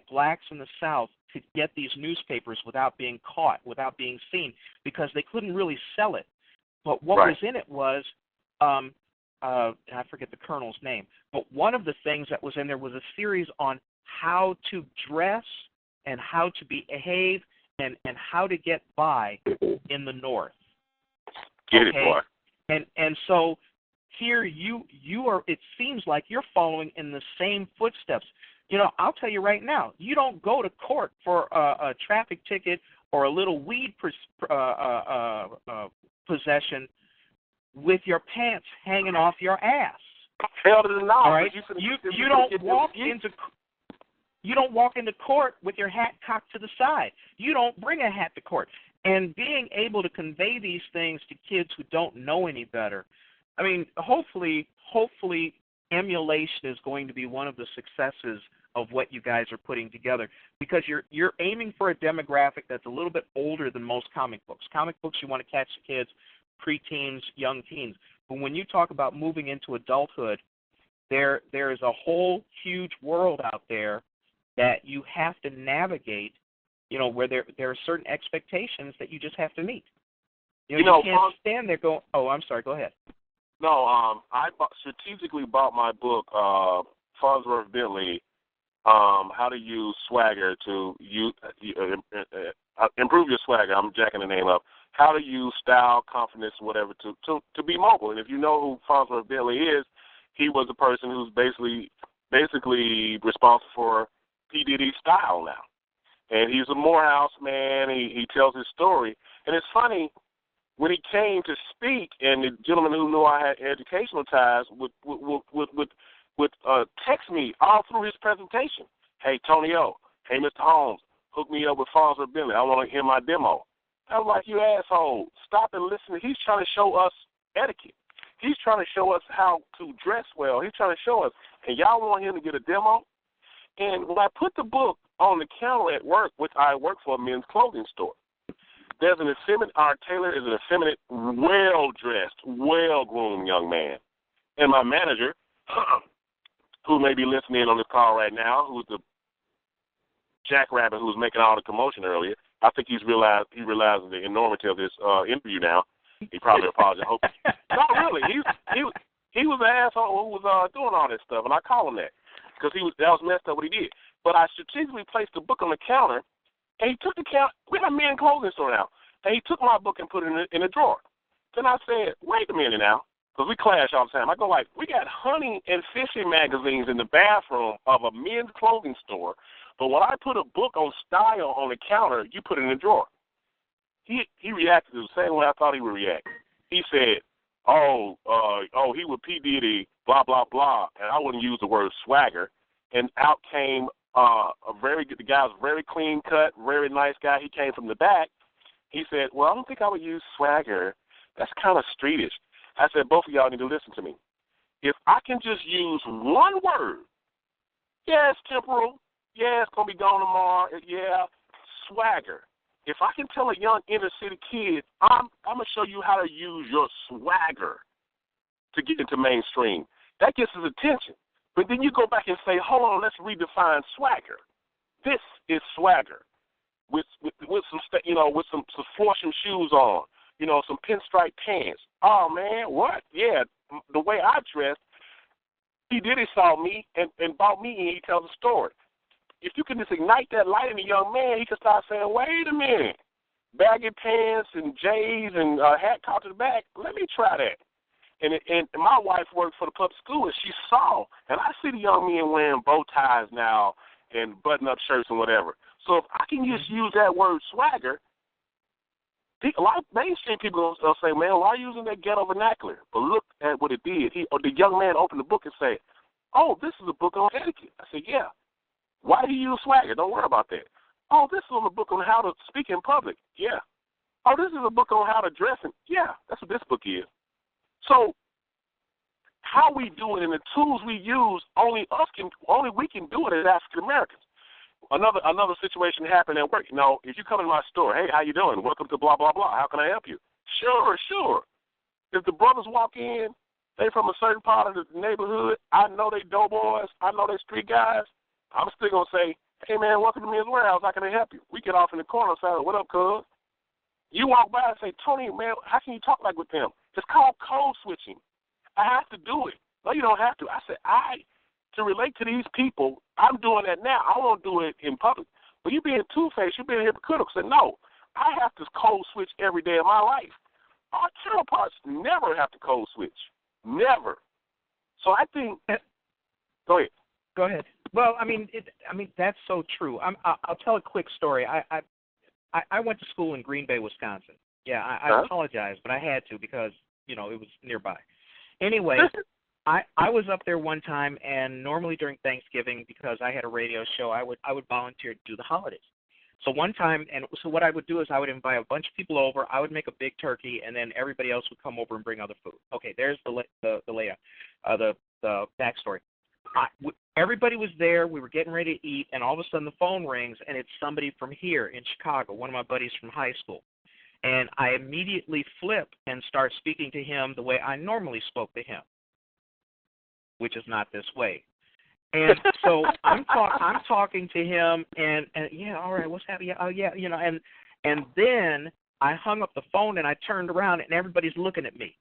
blacks in the South could get these newspapers without being caught, without being seen, because they couldn't really sell it. But what was in it was, I forget the colonel's name, but one of the things that was in there was a series on how to dress and how to behave and how to get by in the North. Get it, boy. And so here you are, it seems like you're following in the same footsteps. You know, I'll tell you right now, you don't go to court for a traffic ticket or a little weed possession with your pants hanging off your ass. Hell to the knowledge. All right? You don't walk into court with your hat cocked to the side. You don't bring a hat to court. And being able to convey these things to kids who don't know any better, I mean, hopefully emulation is going to be one of the successes of what you guys are putting together, because you're aiming for a demographic that's a little bit older than most comic books. Comic books, you want to catch the kids, preteens, young teens. But when you talk about moving into adulthood, there is a whole huge world out there that you have to navigate, you know, where there are certain expectations that you just have to meet. You can't stand there going, oh, I'm sorry, go ahead. No, I strategically bought my book, Farnsworth Bentley, How to Use Swagger to improve your swagger. I'm jacking the name up. How to use style, confidence, whatever, to be mobile. And if you know who Farnsworth Bentley is, he was the person who's basically responsible for P. Diddy's style now. And he's a Morehouse man. He tells his story. And it's funny, when he came to speak, and the gentleman who knew I had educational ties would text me all through his presentation. Hey, Tonio. Hey, Mr. Holmes, hook me up with Farms of Billy. I want to hear my demo. I was like, you asshole, stop and listen. He's trying to show us etiquette. He's trying to show us how to dress well. He's trying to show us, and y'all want him to get a demo? And when I put the book on the counter at work, which I work for a men's clothing store, there's an effeminate, our tailor is an effeminate, well-dressed, well-groomed young man. And my manager, who may be listening on this call right now, who's the jackrabbit who was making all the commotion earlier, I think he realizes the enormity of this interview now. He probably apologized. No, really, he was an asshole who was doing all this stuff, and I call him that because that was messed up what he did. But I strategically placed the book on the counter, and he took the counter. We had a men's clothing store now, and he took my book and put it in a drawer. Then I said, wait a minute now, because we clash all the time. I go like, we got hunting and fishing magazines in the bathroom of a men's clothing store, but when I put a book on style on the counter, you put it in the drawer. He reacted the same way I thought he would react. He said, he would P. Diddy, blah, blah, blah, and I wouldn't use the word swagger. And out came the guy was very clean cut, very nice guy. He came from the back. He said, well, I don't think I would use swagger. That's kind of streetish. I said, both of y'all need to listen to me. If I can just use one word, yeah, it's temporal. Yeah, it's going to be gone tomorrow. Yeah, swagger. If I can tell a young inner-city kid, I'm going to show you how to use your swagger to get into mainstream, that gets his attention. But then you go back and say, hold on, let's redefine swagger. This is swagger with some florsome shoes on, some pinstripe pants. Oh, man, what? Yeah, the way I dressed, P. Diddy saw me and bought me, and he tells a story. If you can just ignite that light in a young man, he can start saying, wait a minute, baggy pants and J's and hat cocked to the back, let me try that. And my wife worked for the public school, and she saw, and I see the young men wearing bow ties now and button-up shirts and whatever. So if I can just use that word swagger, a lot of mainstream people will say, man, why are you using that ghetto vernacular? But look at what it did. The young man opened the book and said, oh, this is a book on etiquette. I said, yeah. Why do you use swagger? Don't worry about that. Oh, this is a book on how to speak in public. Yeah. Oh, this is a book on how to dress. Yeah, that's what this book is. So how we do it and the tools we use, only we can do it as African Americans. Another situation happened at work. If you come in my store, hey, how you doing? Welcome to blah, blah, blah. How can I help you? Sure. If the brothers walk in, they from a certain part of the neighborhood, I know they doughboys, I know they street guys, I'm still going to say, hey, man, welcome to Men's Warehouse. How can I help you? We get off in the corner and say, what up, cuz? You walk by and say, Tony, man, how can you talk like with them? It's called code switching. I have to do it. No, you don't have to. I said, to relate to these people, I'm doing that now. I won't do it in public. But you being two-faced, you being hypocritical. Say, no, I have to code switch every day of my life. Our counterparts never have to code switch. Never. So I think – go ahead. Go ahead. Well, that's so true. I'll tell a quick story. I went to school in Green Bay, Wisconsin. Yeah, I apologize, but I had to because, it was nearby. Anyway, I was up there one time, and normally during Thanksgiving, because I had a radio show, I would volunteer to do the holidays. So one time, so what I would do is I would invite a bunch of people over. I would make a big turkey, and then everybody else would come over and bring other food. Okay, there's the layout, the backstory. Everybody was there. We were getting ready to eat, and all of a sudden the phone rings, and it's somebody from here in Chicago, one of my buddies from high school. And I immediately flip and start speaking to him the way I normally spoke to him, which is not this way. And so I'm talking to him, and yeah, all right, what's happening? Oh yeah, and then I hung up the phone and I turned around and everybody's looking at me,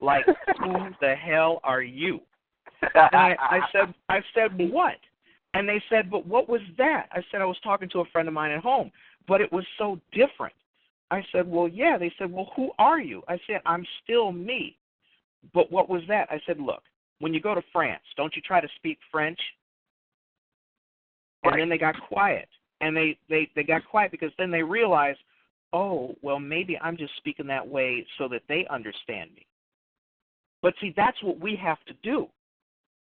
like, who the hell are you? And I said, what? And they said, but what was that? I said, I was talking to a friend of mine at home, but it was so different. I said, well, yeah. They said, well, who are you? I said, I'm still me. But what was that? I said, look, when you go to France, don't you try to speak French? And then they got quiet. And they got quiet because then they realized, oh, well, maybe I'm just speaking that way so that they understand me. But see, that's what we have to do,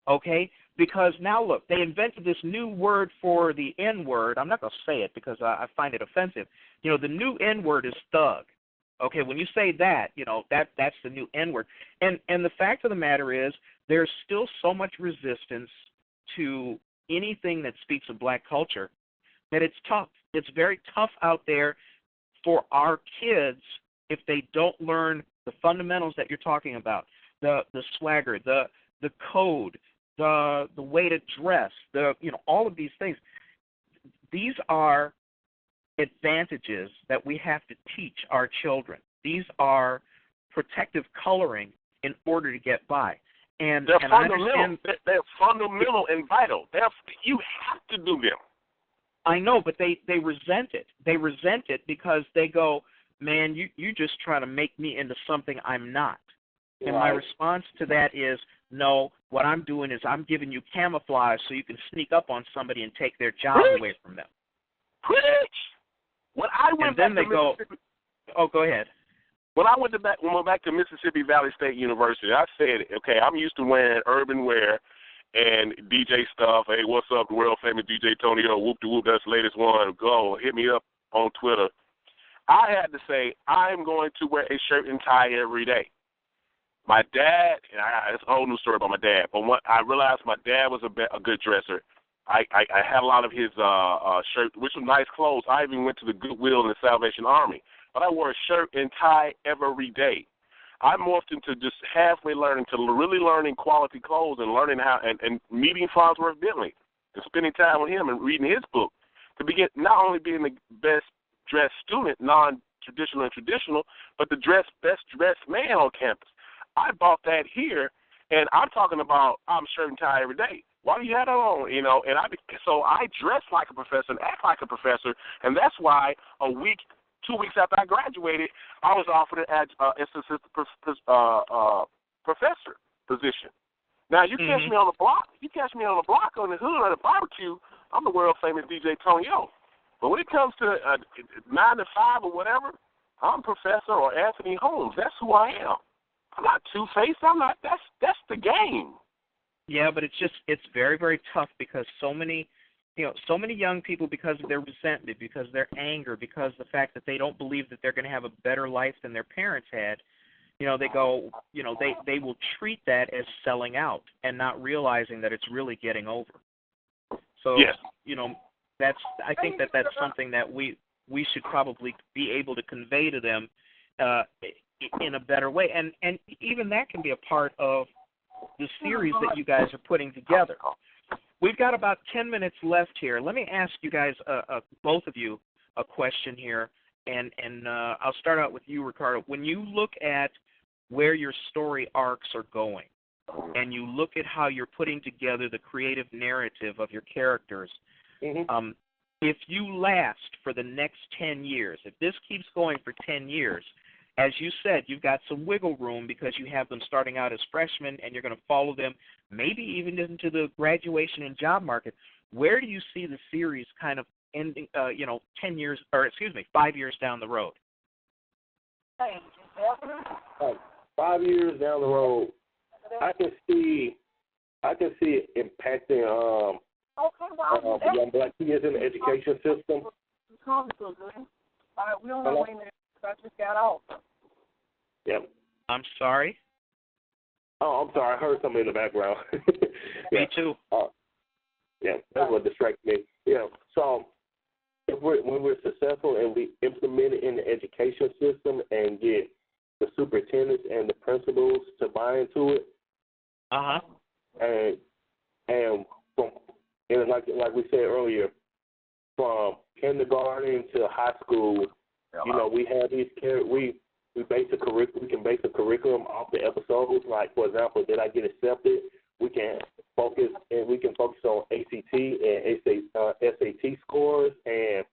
okay? Because now, look, they invented this new word for the N-word. I'm not going to say it because I find it offensive. You know, the new N-word is thug. Okay, when you say that, you know, that's the new N-word. And the fact of the matter is there's still so much resistance to anything that speaks of black culture that it's tough. It's very tough out there for our kids if they don't learn the fundamentals that you're talking about, the swagger, the code, the way to dress, all of these things. These are advantages that we have to teach our children. These are protective coloring in order to get by. And they're and fundamental. They're fundamental and vital. You have to do them. I know, but they resent it. They resent it because they go, man, you just trying to make me into something I'm not. And my response to that is, no, what I'm doing is I'm giving you camouflage so you can sneak up on somebody and take their job away from them. Preach! When I went and then back they to go, oh, go ahead. When I went back to Mississippi Valley State University, I said, okay, I'm used to wearing urban wear and DJ stuff. Hey, what's up, the world famous DJ Tony O, whoop de whoop, that's the latest one. Go, hit me up on Twitter. I had to say, I'm going to wear a shirt and tie every day. My dad, it's a whole new story about my dad, but I realized my dad was a good dresser. I had a lot of his shirts, which were nice clothes. I even went to the Goodwill and the Salvation Army. But I wore a shirt and tie every day. I morphed into just halfway learning to really learning quality clothes and learning how and meeting Farnsworth Bentley and spending time with him and reading his book to begin not only being the best dressed student, non-traditional and traditional, but the best dressed man on campus. I bought that here, and I'm talking about I'm shirt and tie every day. Why do you have that on? So I dress like a professor and act like a professor, and that's why 2 weeks after I graduated, I was offered an assistant professor position. Now, you catch me on the block. You catch me on the block on the hood at a barbecue, I'm the world famous DJ Tony O. But when it comes to 9 to 5 or whatever, I'm Professor or Anthony Holmes. That's who I am. I'm not two-faced. I'm not. That's the game. Yeah, but it's very, very tough because so many young people, because of their resentment, because of their anger, because of the fact that they don't believe that they're going to have a better life than their parents had, they go, they will treat that as selling out and not realizing that it's really getting over. So, yes. I think that's something that we should probably be able to convey to them in a better way. And even that can be a part of the series that you guys are putting together. We've got about 10 minutes left here. Let me ask you guys, both of you, a question here, and I'll start out with you, Ricardo. When you look at where your story arcs are going, and you look at how you're putting together the creative narrative of your characters, if you last for the next 10 years, if this keeps going for 10 years, as you said, you've got some wiggle room because you have them starting out as freshmen and you're going to follow them maybe even into the graduation and job market. Where do you see the series kind of ending, 5 years down the road? 5 years down the road, I can see it impacting young black kids in the education system. We don't know when I just got off. Yep. I'm sorry? Oh, I'm sorry. I heard something in the background. Me too. Yeah, that's what distracts me. Yeah, so when we're successful and we implement it in the education system and get the superintendents and the principals to buy into it, and like we said earlier, from kindergarten to high school, we have these we base a curriculum. We can base a curriculum off the episodes. Like, for example, did I get accepted? We can focus on ACT and SAT scores and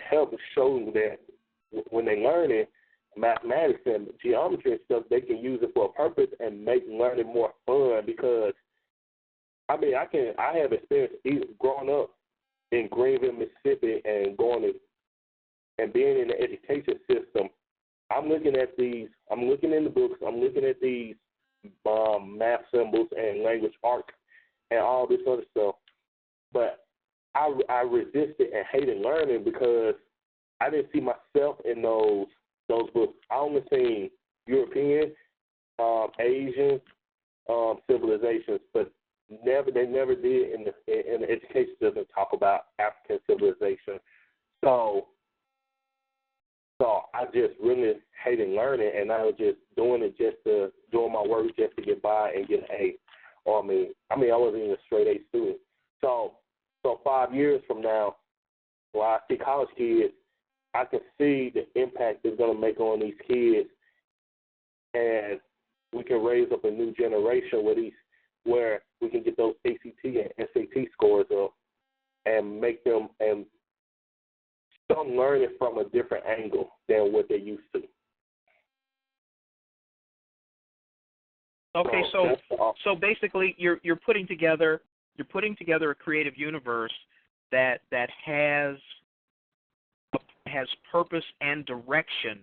help show that when they learn it, mathematics and geometry and stuff, they can use it for a purpose and make learning more fun. Because I have experience growing up in Greenville, Mississippi, and being in the education system, I'm looking at these. I'm looking in the books. I'm looking at these math symbols and language arts and all this other stuff. But I resisted and hated learning because I didn't see myself in those books. I only seen European, Asian civilizations, but they never did in the education system talk about African civilization. So I just really hated learning, and I was just doing my work just to get by and get an A. Or I mean, I wasn't even a straight A student. So 5 years from now, when I see college kids, I can see the impact it's going to make on these kids, and we can raise up a new generation where we can get those ACT and SAT scores up and make them and start learning from a different angle than what they used to. Okay, so basically you're putting together a creative universe that has purpose and direction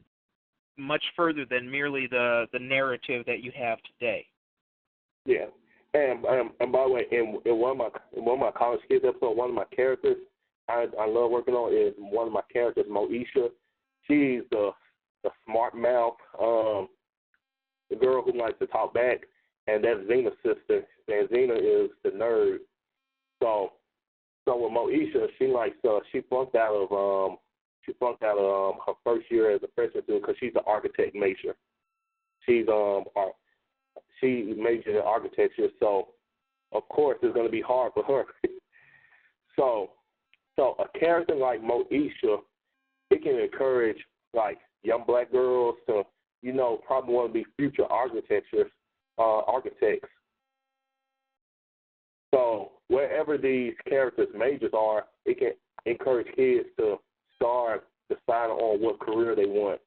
much further than merely the narrative that you have today. Yeah, and by the way, in one of my college kids episode, one of my characters I love working on is one of my characters, Moesha. She's the smart mouth, the girl who likes to talk back, and that's Zena's sister, and Zena is the nerd. So with Moesha, she flunked out of her first year as a freshman student because she's an architect major. She majored in architecture, so of course it's going to be hard for her. So a character like Moesha, it can encourage like young black girls to, probably want to be future architects. So wherever these characters' majors are, it can encourage kids to start deciding on what career they want.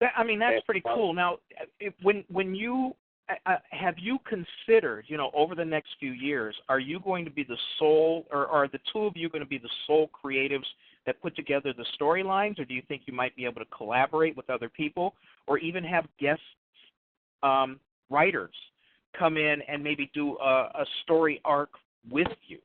That's pretty cool. Now, when you have you considered, over the next few years, are you going to be the sole, or are the two of you going to be the sole creatives that put together the storylines, or do you think you might be able to collaborate with other people, or even have guest writers come in and maybe do a story arc with you?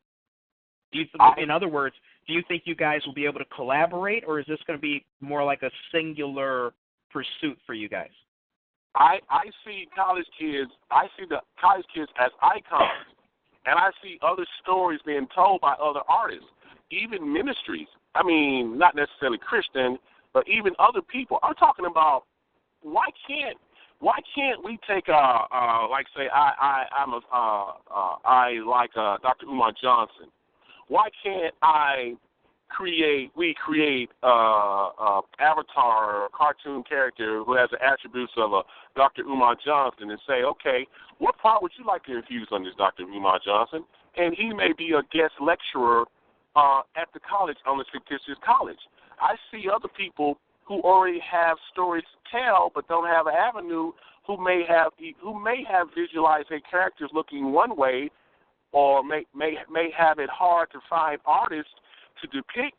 In other words, do you think you guys will be able to collaborate, or is this going to be more like a singular pursuit for you guys? I see college kids. I see the college kids as icons, and I see other stories being told by other artists, even ministries. I mean, not necessarily Christian, but even other people. I'm talking about why can't we take like say I like Dr. Umar Johnson. Why can't we create avatar or cartoon character who has the attributes of a Dr. Umar Johnson and say, okay, what part would you like to infuse on this Dr. Umar Johnson? And he may be a guest lecturer at the college, on the fictitious college. I see other people who already have stories to tell but don't have an avenue, who may have visualized their characters looking one way, or may have it hard to find artists to depict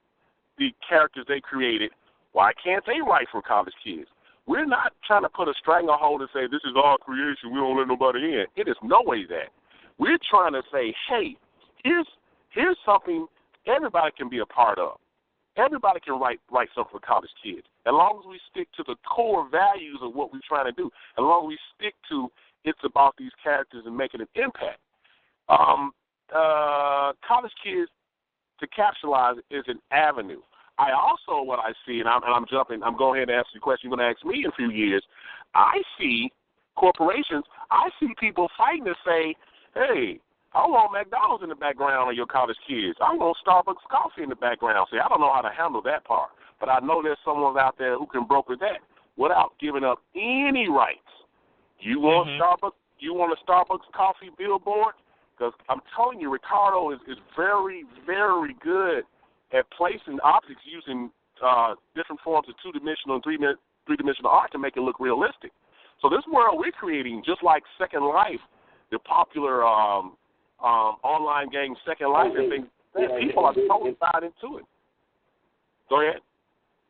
the characters they created. Why can't they write for college kids? We're not trying to put a stranglehold and say this is our creation, we don't let nobody in. It is no way that. We're trying to say, hey, here's something everybody can be a part of. Everybody can write something for college kids, as long as we stick to the core values of what we're trying to do, as long as we stick to it's about these characters and making an impact. College kids, to capitalize, is an avenue. I also, what I see, and I'm going ahead and answer the question you're going to ask me in a few years, I see corporations, I see people fighting to say, hey, I want McDonald's in the background of your college kids. I want Starbucks coffee in the background. See, I don't know how to handle that part, but I know there's someone out there who can broker that without giving up any rights. You want Starbucks? You want a Starbucks coffee billboard? Because I'm telling you, Ricardo is very, very good at placing objects using different forms of two-dimensional and three-dimensional art to make it look realistic. So this world we're creating, just like Second Life, the popular online game Second Life and things. People are totally tied into it. Go ahead.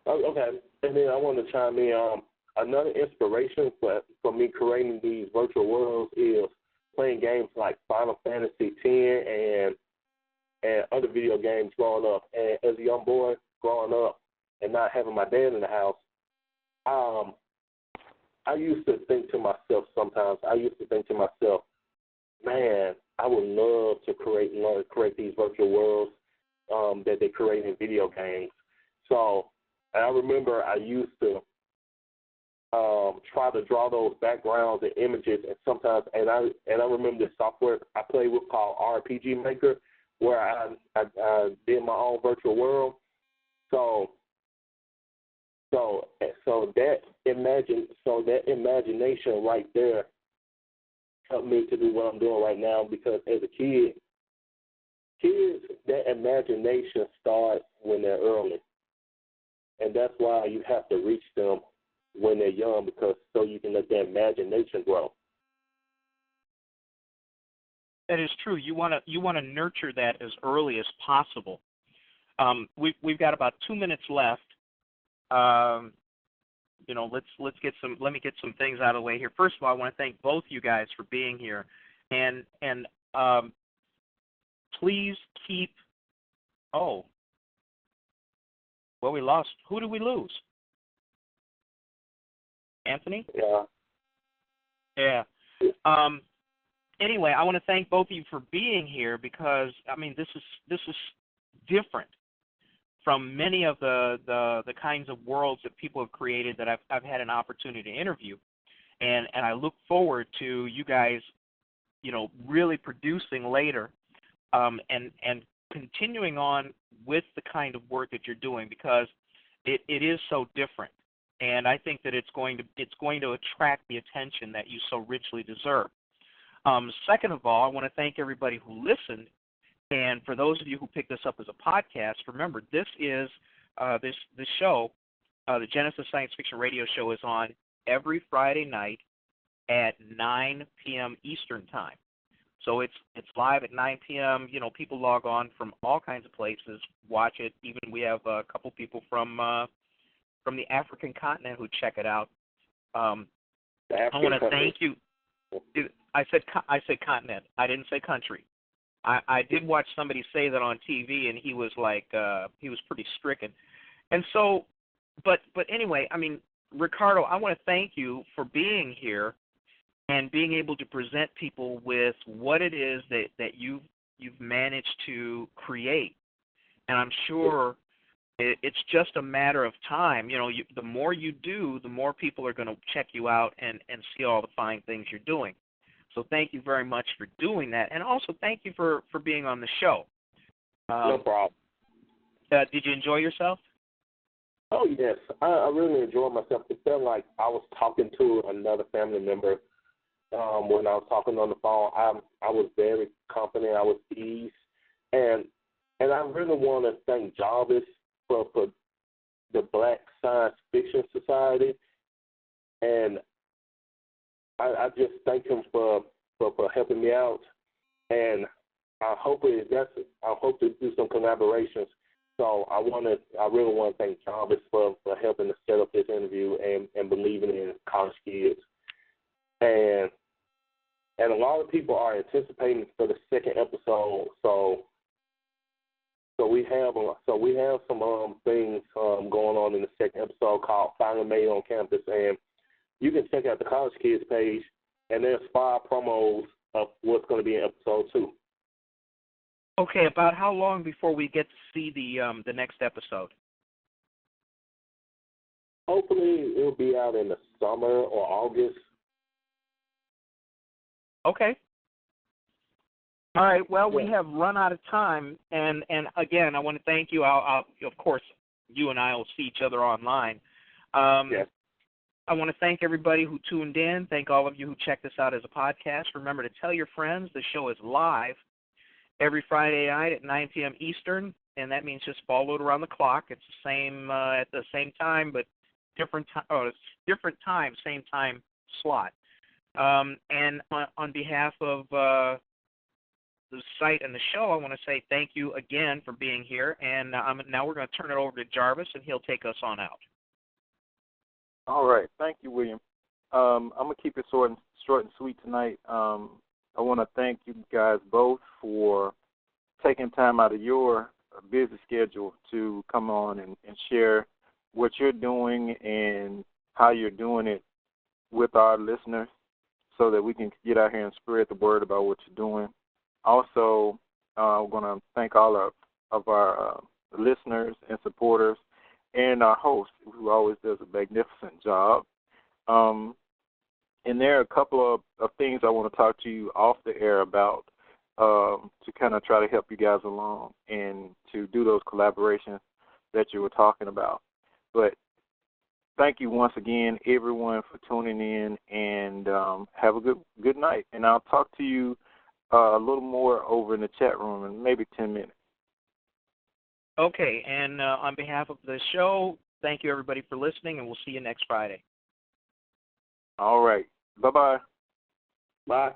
Okay. And then I want to chime in. Another inspiration for me creating these virtual worlds is playing games like Final Fantasy X and other video games growing up. And as a young boy growing up and not having my dad in the house, I used to think to myself sometimes, man, I would love to create these virtual worlds that they create in video games. So I remember I used to try to draw those backgrounds and images, and sometimes, and I remember this software I played with called RPG Maker, where I did my own virtual world. So that imagination right there helped me to do what I'm doing right now, because as a kid, kids, that imagination starts when they're early. And that's why you have to reach them when they're young, because so you can let their imagination grow. That is true. You want to nurture that as early as possible. We've got about 2 minutes left. Let me get some things out of the way here. First of all, I want to thank both you guys for being here, and please keep. Oh, well, we lost. Who did we lose? Anthony? Yeah. Yeah. Anyway, I want to thank both of you for being here, because I mean this is different from many of the kinds of worlds that people have created that I've had an opportunity to interview, and I look forward to you guys, really producing later, and continuing on with the kind of work that you're doing, because it is so different, and I think that it's going to attract the attention that you so richly deserve. Second of all, I want to thank everybody who listened. And for those of you who picked this up as a podcast, remember, this is this show, the Genesis Science Fiction Radio Show, is on every Friday night at 9 p.m. Eastern Time. So it's live at 9 p.m. People log on from all kinds of places, watch it. Even we have a couple people from the African continent who check it out. I want to thank you. I said continent. I didn't say country. I did watch somebody say that on TV, and he was like, he was pretty stricken. And so, but anyway, I mean, Ricardo, I want to thank you for being here and being able to present people with what it is that you've managed to create. And I'm sure it's just a matter of time. The more you do, the more people are going to check you out and see all the fine things you're doing. So thank you very much for doing that. And also thank you for being on the show. No problem. Did you enjoy yourself? Oh, yes. I really enjoyed myself. It felt like I was talking to another family member when I was talking on the phone. I was very confident. I was eased. And I really want to thank Jarvis for the Black Science Fiction Society. And I just thank him for helping me out, and I hope to do some collaborations. So I really want to thank Jarvis for helping to set up this interview and believing in college kids. And a lot of people are anticipating for the second episode. So we have some things going on in the second episode called Finally Made on Campus, and you can check out the College Kids page, and there's 5 promos of what's going to be in episode 2. Okay, about how long before we get to see the next episode? Hopefully it'll be out in the summer or August. Okay. All right, well, we have run out of time, and again, I want to thank you. I'll of course, you and I will see each other online. Yes. I want to thank everybody who tuned in. Thank all of you who checked this out as a podcast. Remember to tell your friends. The show is live every Friday night at 9 p.m. Eastern, and that means just follow it around the clock. It's the same at the same time, but different time, same time slot. And on behalf of the site and the show, I want to say thank you again for being here. And now we're going to turn it over to Jarvis, and he'll take us on out. All right. Thank you, William. I'm going to keep it short and sweet tonight. I want to thank you guys both for taking time out of your busy schedule to come on and share what you're doing and how you're doing it with our listeners so that we can get out here and spread the word about what you're doing. Also, we're going to thank all of our listeners and supporters and our host, who always does a magnificent job. And there are a couple of things I want to talk to you off the air about to kind of try to help you guys along and to do those collaborations that you were talking about. But thank you once again, everyone, for tuning in, and have a good night. And I'll talk to you a little more over in the chat room in maybe 10 minutes. Okay, and on behalf of the show, thank you, everybody, for listening, and we'll see you next Friday. All right. Bye-bye. Bye.